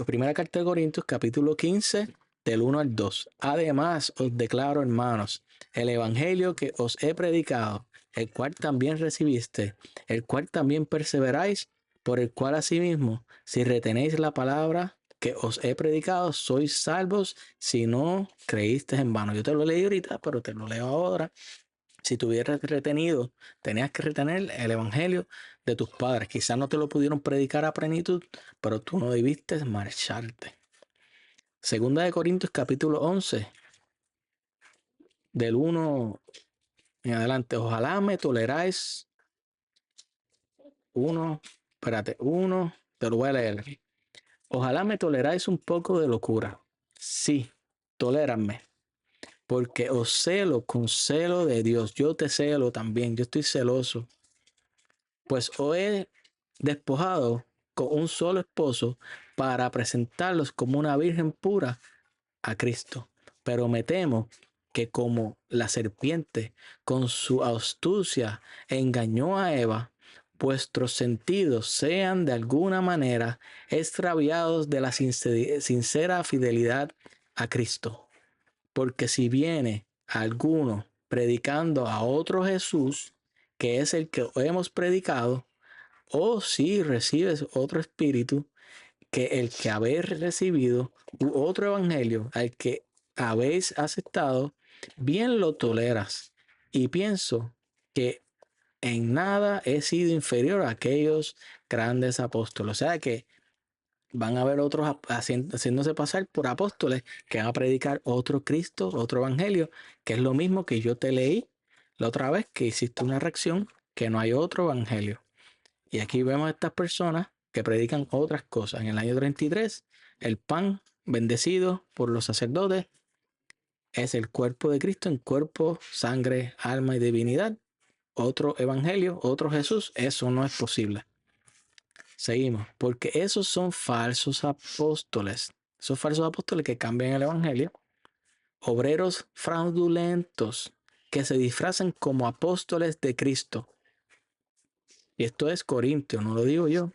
S1: Primera carta de Corintios, capítulo 15, del 1 al 2. Además, os declaro, hermanos, el evangelio que os he predicado, el cual también recibiste, el cual también perseveráis, por el cual asimismo, si retenéis la palabra que os he predicado, sois salvos si no creísteis en vano. Yo te lo leí ahorita, pero te lo leo ahora. Si te hubieras retenido, tenías que retener el evangelio de tus padres. Quizás no te lo pudieron predicar a plenitud, pero tú no debiste marcharte. Segunda de Corintios capítulo 11, del 1 en adelante. Ojalá me toleráis. Te lo voy a leer. Ojalá me toleráis un poco de locura. Sí, toléranme, porque os celo con celo de Dios. Yo te celo también, yo estoy celoso. Pues os he despojado con un solo esposo para presentarlos como una virgen pura a Cristo. Pero me temo que como la serpiente con su astucia engañó a Eva, vuestros sentidos sean de alguna manera extraviados de la sincera fidelidad a Cristo. Porque si viene alguno predicando a otro Jesús, que es el que hemos predicado, o si recibes otro espíritu, que el que habéis recibido, u otro evangelio al que habéis aceptado, bien lo toleras. Y pienso que en nada he sido inferior a aquellos grandes apóstoles. O sea que van a haber otros haciéndose pasar por apóstoles que van a predicar otro Cristo, otro evangelio, que es lo mismo que yo te leí la otra vez que hiciste una reacción, que no hay otro evangelio. Y aquí vemos a estas personas que predican otras cosas. En el año 33, el pan bendecido por los sacerdotes es el cuerpo de Cristo en cuerpo, sangre, alma y divinidad. Otro evangelio, otro Jesús, eso no es posible. Seguimos, porque esos son falsos apóstoles. Esos falsos apóstoles que cambian el evangelio. Obreros fraudulentos que se disfrazan como apóstoles de Cristo. Y esto es Corintio, no lo digo yo.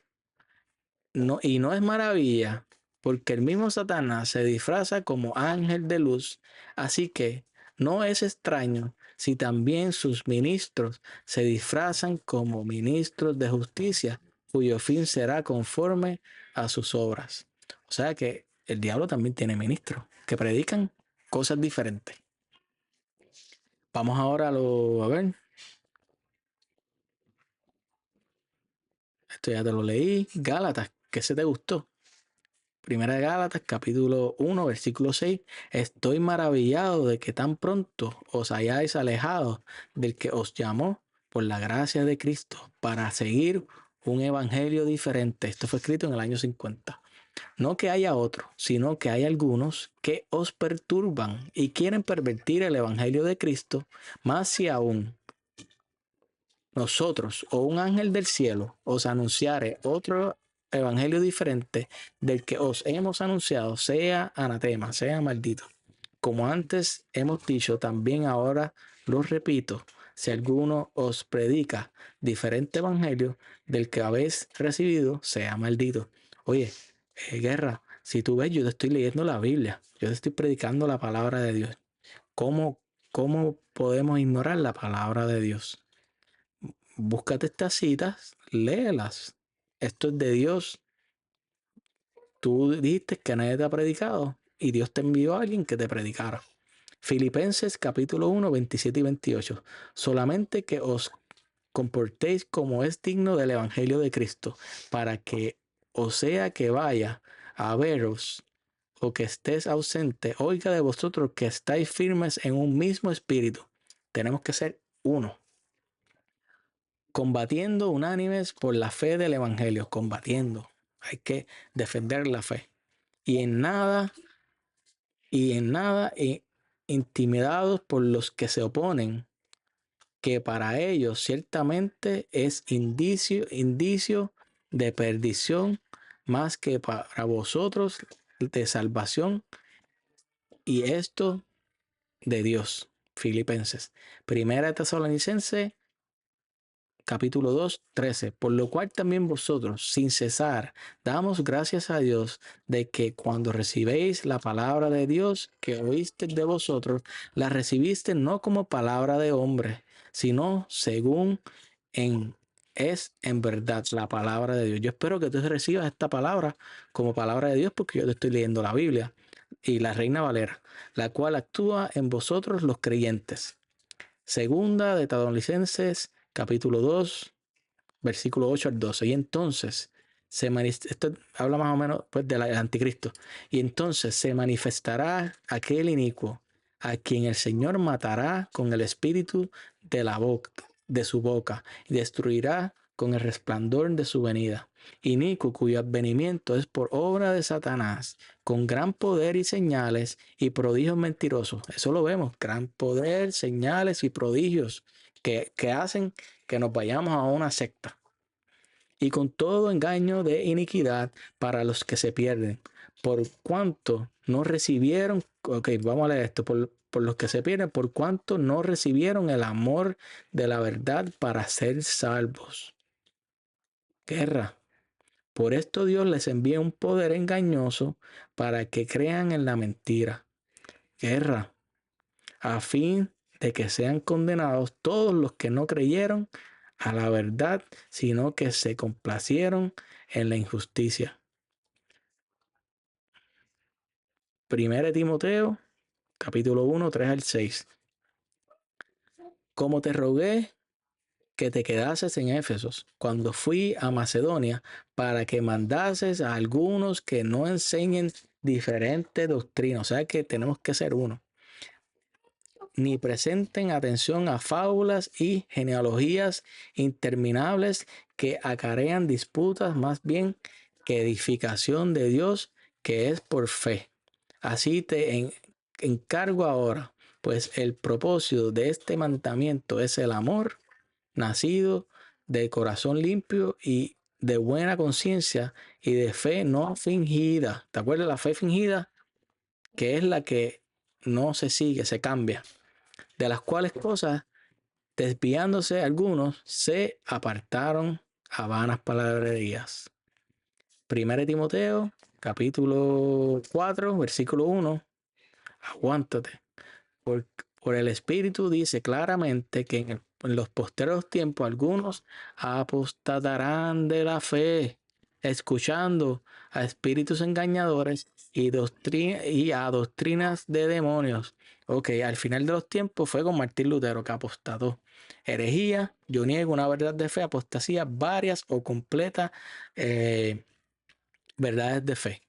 S1: No, y no es maravilla, porque el mismo Satanás se disfraza como ángel de luz, así que no es extraño si también sus ministros se disfrazan como ministros de justicia, cuyo fin será conforme a sus obras. O sea que el diablo también tiene ministros que predican cosas diferentes. Vamos ahora a ver. Esto ya te lo leí. Gálatas, ¿qué se te gustó? Primera de Gálatas, capítulo 1, versículo 6. Estoy maravillado de que tan pronto os hayáis alejado del que os llamó por la gracia de Cristo para seguir un evangelio diferente. Esto fue escrito en el año 50. No que haya otro, sino que hay algunos que os perturban y quieren pervertir el evangelio de Cristo, más si aún nosotros o un ángel del cielo os anunciare otro evangelio diferente del que os hemos anunciado, sea anatema, sea maldito. Como antes hemos dicho, también ahora lo repito, si alguno os predica diferente evangelio del que habéis recibido, sea maldito. Oye, Guerra, si tú ves, yo te estoy leyendo la Biblia, yo te estoy predicando la palabra de Dios. ¿Cómo podemos ignorar la palabra de Dios? Búscate estas citas, léelas. Esto es de Dios. Tú dijiste que nadie te ha predicado y Dios te envió a alguien que te predicara. Filipenses capítulo 1, 27 y 28. Solamente que os comportéis como es digno del evangelio de Cristo, para que, o sea que vaya a veros o que estés ausente, oiga de vosotros que estáis firmes en un mismo espíritu. Tenemos que ser uno. Combatiendo unánimes por la fe del evangelio, combatiendo. Hay que defender la fe. Y en nada, intimidados por los que se oponen, que para ellos ciertamente es indicio de perdición, más que para vosotros de salvación, y esto de Dios. Filipenses. Primera de Tesalonicenses capítulo 2, 13. Por lo cual también vosotros, sin cesar, damos gracias a Dios de que cuando recibéis la palabra de Dios que oíste de vosotros, la recibiste no como palabra de hombre, sino según es en verdad la palabra de Dios. Yo espero que tú recibas esta palabra como palabra de Dios porque yo te estoy leyendo la Biblia y la Reina Valera, la cual actúa en vosotros los creyentes. Segunda de Tesalonicenses, capítulo 2, versículo 8 al 12. Y entonces esto habla más o menos pues, del anticristo. Y entonces se manifestará aquel inicuo a quien el Señor matará con el espíritu de la boca, de su boca, y destruirá con el resplandor de su venida. Inicuo cuyo advenimiento es por obra de Satanás, con gran poder y señales y prodigios mentirosos. Eso lo vemos, gran poder, señales y prodigios que hacen que nos vayamos a una secta. Y con todo engaño de iniquidad para los que se pierden, por cuanto no recibieron, ok, vamos a leer esto, por los que se pierden, por cuanto no recibieron el amor de la verdad para ser salvos. Guerra. Por esto Dios les envía un poder engañoso para que crean en la mentira. Guerra. A fin de que sean condenados todos los que no creyeron a la verdad, sino que se complacieron en la injusticia. Primera de Timoteo, capítulo 1, 3 al 6. Como te rogué que te quedases en Éfesos cuando fui a Macedonia para que mandases a algunos que no enseñen diferente doctrina, o sea que tenemos que ser uno, ni presenten atención a fábulas y genealogías interminables que acarrean disputas más bien que edificación de Dios que es por fe. Así te encargo ahora, pues el propósito de este mandamiento es el amor, nacido de corazón limpio y de buena conciencia y de fe no fingida. ¿Te acuerdas de la fe fingida? Que es la que no se sigue, se cambia. De las cuales cosas, desviándose algunos, se apartaron a vanas palabrerías. Primera de Timoteo, capítulo 4, versículo 1. Aguántate. Por, por el Espíritu dice claramente que en los posteros tiempos algunos apostatarán de la fe, escuchando a espíritus engañadores y a doctrinas de demonios. Ok, al final de los tiempos fue con Martín Lutero que apostató. Herejía, yo niego una verdad de fe, apostasía, varias o completas verdades de fe.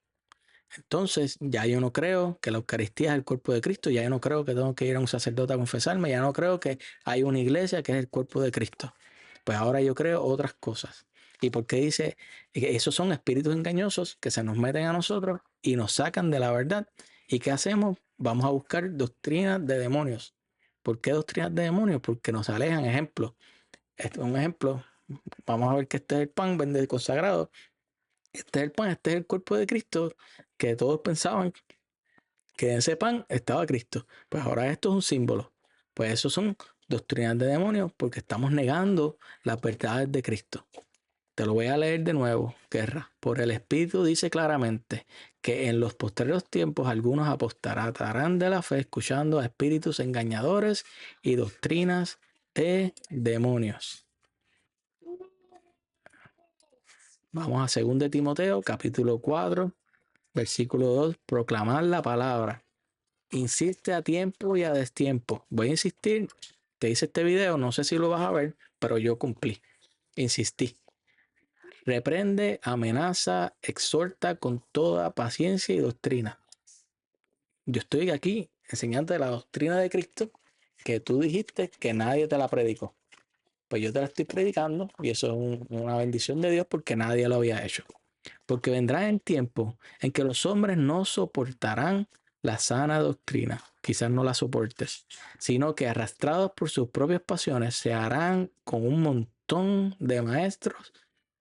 S1: Entonces, ya yo no creo que la Eucaristía es el cuerpo de Cristo, ya yo no creo que tengo que ir a un sacerdote a confesarme, ya no creo que hay una iglesia que es el cuerpo de Cristo. Pues ahora yo creo otras cosas. ¿Y por qué dice que esos son espíritus engañosos que se nos meten a nosotros y nos sacan de la verdad? ¿Y qué hacemos? Vamos a buscar doctrinas de demonios. ¿Por qué doctrinas de demonios? Porque nos alejan. Ejemplo, un ejemplo, vamos a ver que este es el pan vende consagrado. Este es el pan, este es el cuerpo de Cristo, que todos pensaban que en ese pan estaba Cristo. Pues ahora esto es un símbolo. Pues eso son doctrinas de demonios porque estamos negando las verdades de Cristo. Te lo voy a leer de nuevo, Guerra. Por el Espíritu dice claramente que en los posteriores tiempos algunos apostatarán de la fe escuchando a espíritus engañadores y doctrinas de demonios. Vamos a 2 de Timoteo, capítulo 4, versículo 2. Proclamar la palabra. Insiste a tiempo y a destiempo. Voy a insistir. Te hice este video, no sé si lo vas a ver, pero yo cumplí. Insistí. Reprende, amenaza, exhorta con toda paciencia y doctrina. Yo estoy aquí enseñándote la doctrina de Cristo que tú dijiste que nadie te la predicó. Pues yo te la estoy predicando y eso es una bendición de Dios porque nadie lo había hecho. Porque vendrá el tiempo en que los hombres no soportarán la sana doctrina, quizás no la soportes, sino que arrastrados por sus propias pasiones se harán con un montón de maestros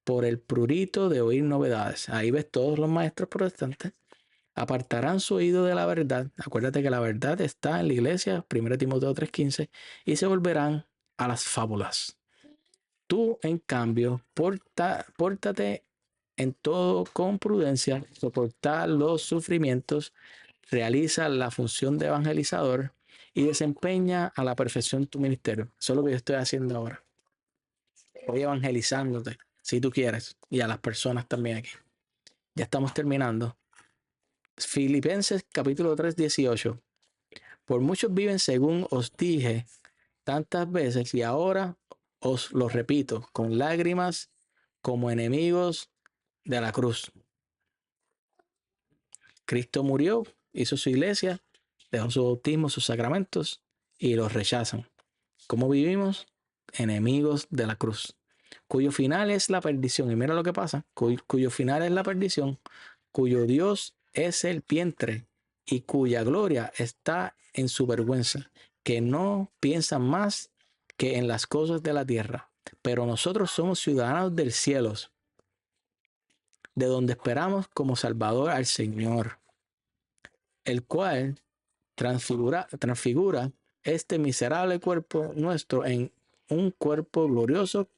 S1: por el prurito de oír novedades. Ahí ves todos los maestros protestantes. Apartarán su oído de la verdad. Acuérdate que la verdad está en la iglesia, 1 Timoteo 3:15, y se volverán a las fábulas. Tú, en cambio, pórtate en todo con prudencia, soportar los sufrimientos, realiza la función de evangelizador y desempeña a la perfección tu ministerio. Eso es lo que yo estoy haciendo ahora. Voy evangelizándote, si tú quieres, y a las personas también aquí. Ya estamos terminando. Filipenses capítulo 3, 18. Por muchos viven según os dije tantas veces y ahora os lo repito con lágrimas como enemigos de la cruz. Cristo murió, hizo su iglesia, dejó su bautismo, sus sacramentos y los rechazan. ¿Cómo vivimos? Enemigos de la cruz, cuyo final es la perdición. Y mira lo que pasa, cuyo final es la perdición, cuyo Dios es el vientre y cuya gloria está en su vergüenza, que no piensan más que en las cosas de la tierra. Pero nosotros somos ciudadanos del cielo, de donde esperamos como Salvador al Señor, el cual transfigura este miserable cuerpo nuestro en un cuerpo glorioso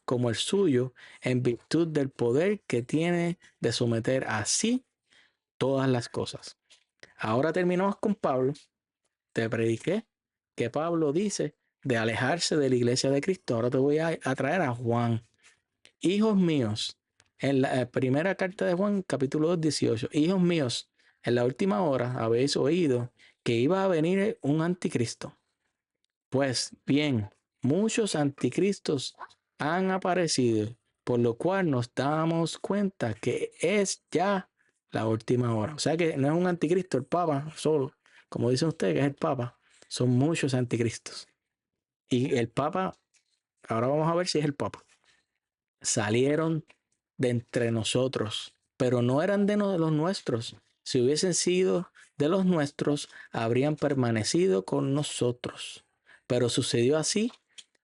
S1: como el suyo, en virtud del poder que tiene de someter así todas las cosas. Ahora terminamos con Pablo. Te prediqué que Pablo dice de alejarse de la iglesia de Cristo. Ahora te voy a traer a Juan. Hijos míos, en la primera carta de Juan, capítulo 2, 18. Hijos míos, en la última hora habéis oído que iba a venir un anticristo. Pues bien, muchos anticristos han aparecido, por lo cual nos damos cuenta que es ya la última hora. O sea que no es un anticristo el Papa solo, como dicen ustedes que es el Papa, son muchos anticristos. Y el Papa, ahora vamos a ver si es el Papa. Salieron de entre nosotros, pero no eran de los nuestros. Si hubiesen sido de los nuestros, habrían permanecido con nosotros. Pero sucedió así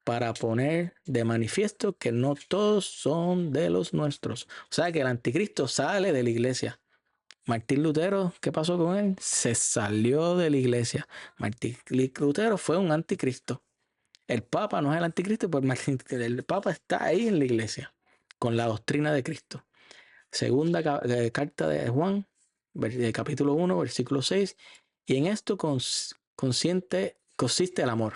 S1: para poner de manifiesto que no todos son de los nuestros. O sea que el anticristo sale de la iglesia. Martín Lutero, ¿qué pasó con él? Se salió de la iglesia. Martín Lutero fue un anticristo. El Papa no es el anticristo, pues el Papa está ahí en la iglesia con la doctrina de Cristo. Segunda carta de Juan, capítulo 1, versículo 6. Y en esto consiste el amor,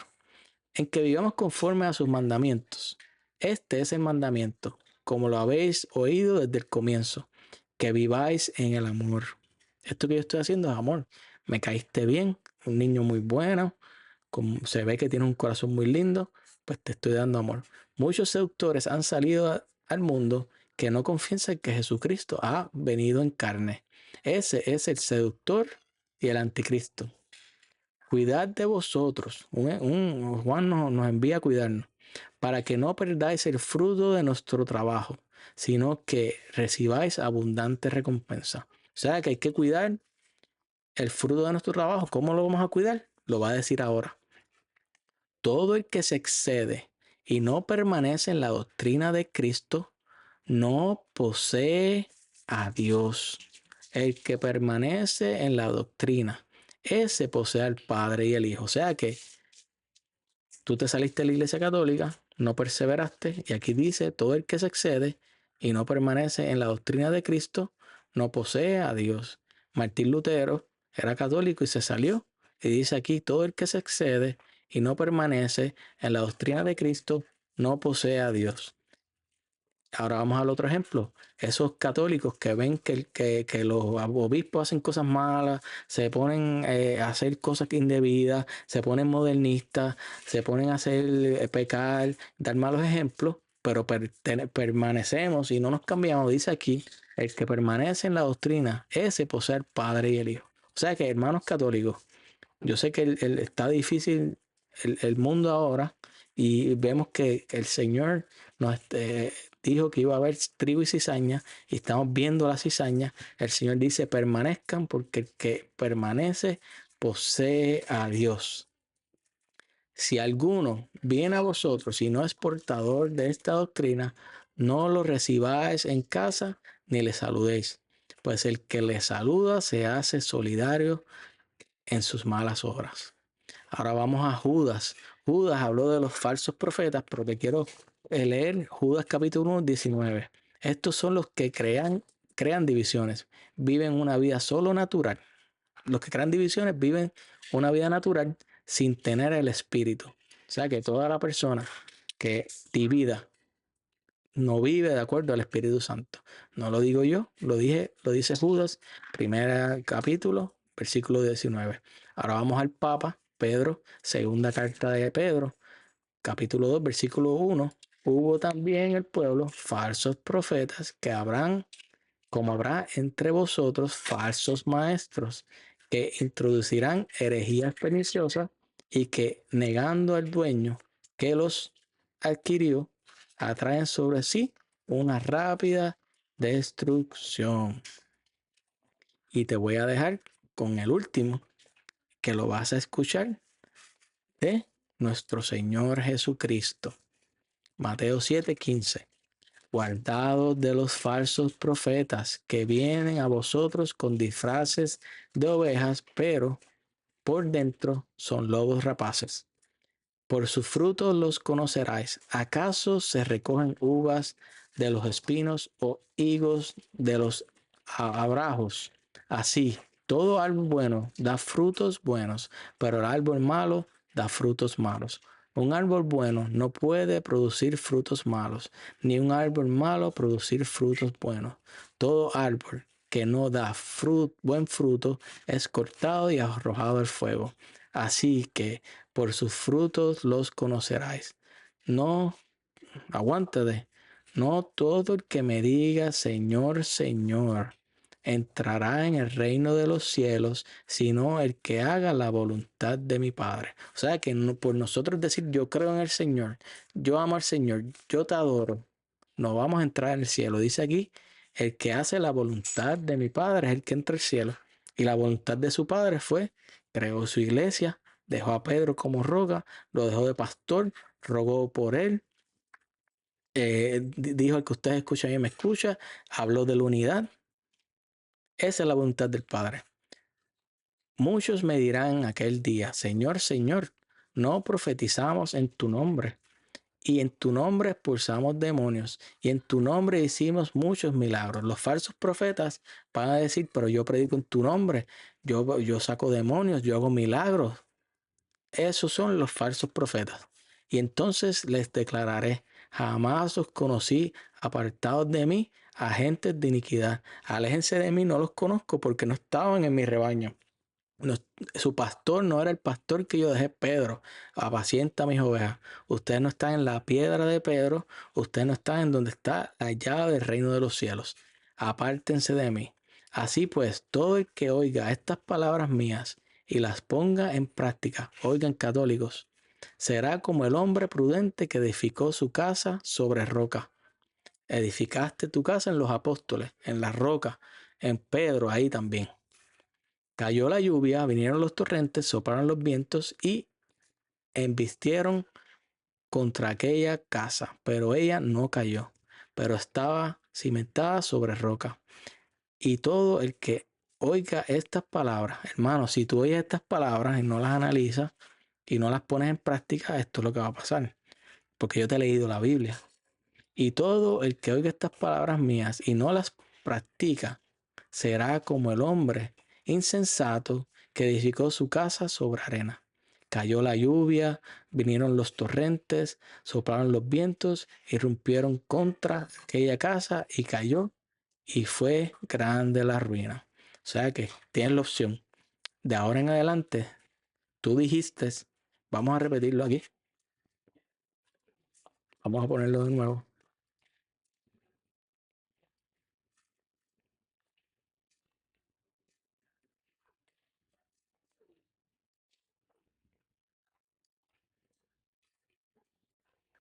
S1: en que vivamos conforme a sus mandamientos. Este es el mandamiento, como lo habéis oído desde el comienzo, que viváis en el amor. Esto que yo estoy haciendo es amor. Me caíste bien, un niño muy bueno, como se ve que tiene un corazón muy lindo, pues te estoy dando amor. Muchos seductores han salido al mundo que no confiesan que Jesucristo ha venido en carne. Ese es el seductor y el anticristo. Cuidad de vosotros. Juan nos envía a cuidarnos para que no perdáis el fruto de nuestro trabajo, sino que recibáis abundante recompensa. O sea que hay que cuidar el fruto de nuestro trabajo. ¿Cómo lo vamos a cuidar? Lo va a decir ahora. Todo el que se excede y no permanece en la doctrina de Cristo no posee a Dios. El que permanece en la doctrina, ese posee al Padre y el Hijo. O sea que tú te saliste de la Iglesia Católica, no perseveraste, y aquí dice, todo el que se excede y no permanece en la doctrina de Cristo no posee a Dios. Martín Lutero era católico y se salió. Y dice aquí, todo el que se excede y no permanece en la doctrina de Cristo no posee a Dios. Ahora vamos al otro ejemplo. Esos católicos que ven que los obispos hacen cosas malas, se ponen a hacer cosas indebidas, se ponen modernistas, se ponen a hacer pecar, dar malos ejemplos, pero permanecemos y no nos cambiamos. Dice aquí, el que permanece en la doctrina, ese posee el Padre y el Hijo. O sea que, hermanos católicos, yo sé que está difícil el mundo ahora y vemos que el Señor nos dijo que iba a haber trigo y cizaña y estamos viendo la cizaña. El Señor dice, permanezcan porque el que permanece posee a Dios. Si alguno viene a vosotros y no es portador de esta doctrina, no lo recibáis en casa ni le saludéis, pues el que le saluda se hace solidario en sus malas obras. Ahora vamos a Judas. Judas habló de los falsos profetas, pero te quiero leer Judas capítulo 1, 19. Estos son los que crean divisiones, viven una vida solo natural. Los que crean divisiones viven una vida natural sin tener el espíritu. O sea que toda la persona que divida no vive de acuerdo al Espíritu Santo. No lo digo yo, lo dice Judas, primer capítulo, versículo 19. Ahora vamos al Papa, Pedro, segunda carta de Pedro, capítulo 2, versículo 1. Hubo también en el pueblo falsos profetas que habrán, como habrá entre vosotros falsos maestros que introducirán herejías perniciosas y que, negando al dueño que los adquirió, atraen sobre sí una rápida destrucción. Y te voy a dejar con el último, que lo vas a escuchar, de nuestro Señor Jesucristo. Mateo 7:15. Guardados de los falsos profetas que vienen a vosotros con disfraces de ovejas, pero por dentro son lobos rapaces. Por sus frutos los conoceráis. ¿Acaso se recogen uvas de los espinos o higos de los abrajos? Así, todo árbol bueno da frutos buenos, pero el árbol malo da frutos malos. Un árbol bueno no puede producir frutos malos, ni un árbol malo producir frutos buenos. Todo árbol que no da buen fruto es cortado y arrojado al fuego. Así que por sus frutos los conoceráis. No, aguántate. No todo el que me diga Señor, Señor, entrará en el reino de los cielos, sino el que haga la voluntad de mi Padre. O sea que no, por nosotros decir yo creo en el Señor, yo amo al Señor, yo te adoro, no vamos a entrar en el cielo. Dice aquí, el que hace la voluntad de mi Padre es el que entra al cielo. Y la voluntad de su Padre fue, creó su iglesia, dejó a Pedro como roca, lo dejó de pastor, rogó por él, dijo el que ustedes escuchan y me escucha, habló de la unidad. Esa es la voluntad del Padre. Muchos me dirán aquel día, Señor, Señor, no profetizamos en tu nombre, y en tu nombre expulsamos demonios, y en tu nombre hicimos muchos milagros. Los falsos profetas van a decir, pero yo predico en tu nombre, yo saco demonios, yo hago milagros. Esos son los falsos profetas. Y entonces les declararé, jamás os conocí, apartados de mí, agentes de iniquidad. Aléjense de mí, no los conozco porque no estaban en mi rebaño. No, su pastor no era el pastor que yo dejé, Pedro, apacienta mis ovejas. Ustedes no están en la piedra de Pedro, ustedes no están en donde está la llave del reino de los cielos. Apártense de mí. Así pues, todo el que oiga estas palabras mías y las ponga en práctica, oigan católicos, será como el hombre prudente que edificó su casa sobre roca. Edificaste tu casa en los apóstoles, en la roca, en Pedro, ahí también. Cayó la lluvia, vinieron los torrentes, soplaron los vientos y embistieron contra aquella casa, pero ella no cayó, pero estaba cimentada sobre roca. Y todo el que oiga estas palabras, hermano, si tú oyes estas palabras y no las analizas y no las pones en práctica, esto es lo que va a pasar, porque yo te he leído la Biblia. Y todo el que oiga estas palabras mías y no las practica, será como el hombre insensato que edificó su casa sobre arena. Cayó la lluvia, vinieron los torrentes, soplaron los vientos, irrumpieron contra aquella casa y cayó, y fue grande la ruina. O sea que tienes la opción. De ahora en adelante, tú dijiste, vamos a repetirlo aquí, vamos a ponerlo de nuevo.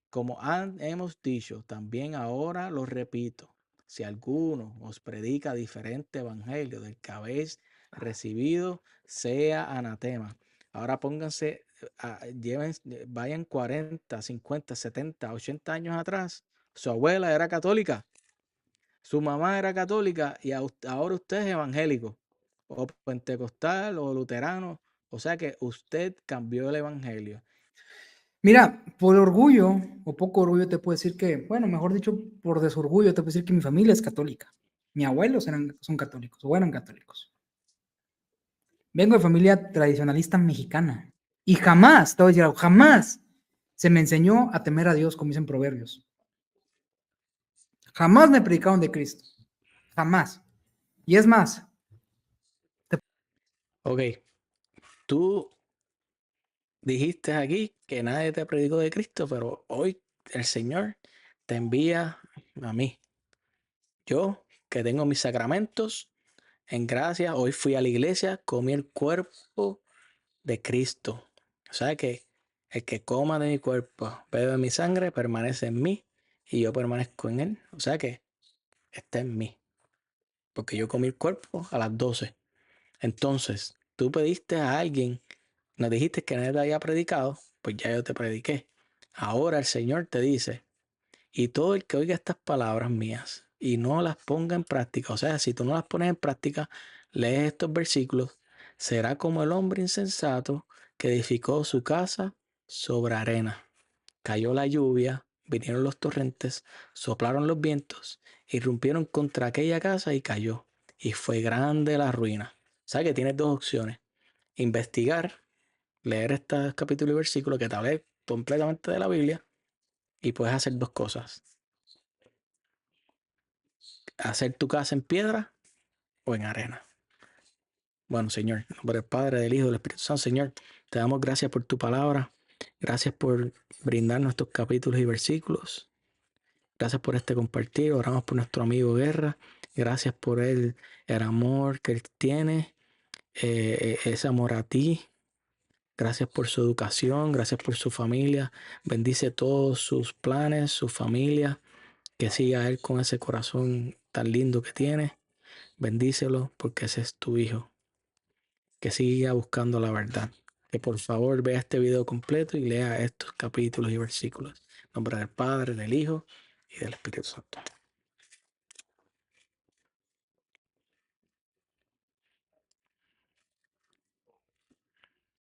S1: Como hemos dicho, también ahora lo repito, si alguno os predica diferente evangelio del que habéis recibido, sea anatema. Ahora pónganse, vayan 40, 50, 70, 80 años atrás. Su abuela era católica, su mamá era católica y ahora usted es evangélico, o pentecostal, o luterano. O sea que usted cambió el evangelio.
S2: Mira, por orgullo o poco orgullo te puedo decir que, bueno, mejor dicho, por desorgullo te puedo decir que mi familia es católica. Mis abuelos son católicos o eran católicos. Vengo de familia tradicionalista mexicana y jamás, te voy a decir algo, jamás se me enseñó a temer a Dios como dicen proverbios. Jamás me predicaron de Cristo. Jamás. Y es más,
S1: Ok, tú dijiste aquí que nadie te predicó de Cristo, pero hoy el Señor te envía a mí. Yo, que tengo mis sacramentos, en gracia, hoy fui a la iglesia, comí el cuerpo de Cristo. O sea que el que coma de mi cuerpo, bebe mi sangre, permanece en mí y yo permanezco en él. O sea que está en mí, porque yo comí el cuerpo a las 12. Entonces, tú pediste a alguien, nos dijiste que nadie te había predicado, pues ya yo te prediqué. Ahora el Señor te dice, y todo el que oiga estas palabras mías y no las ponga en práctica, o sea, si tú no las pones en práctica, lees estos versículos, será como el hombre insensato que edificó su casa sobre arena. Cayó la lluvia, vinieron los torrentes, soplaron los vientos, irrumpieron contra aquella casa y cayó. Y fue grande la ruina. O sea que tienes dos opciones. Investigar, leer estos capítulos y versículos que te hablé completamente de la Biblia y puedes hacer dos cosas. Hacer tu casa en piedra o en arena. Bueno, Señor, en nombre del Padre, del Hijo y del Espíritu Santo, Señor, te damos gracias por tu palabra. Gracias por brindarnos estos capítulos y versículos. Gracias por este compartir. Oramos por nuestro amigo Guerra. Gracias por el amor que él tiene, ese amor a ti. Gracias por su educación. Gracias por su familia. Bendice todos sus planes, su familia. Que siga él con ese corazón tan lindo que tiene. Bendícelo porque ese es tu hijo. Que siga buscando la verdad. Que por favor vea este video completo y lea estos capítulos y versículos. En nombre del Padre, del Hijo y del Espíritu Santo.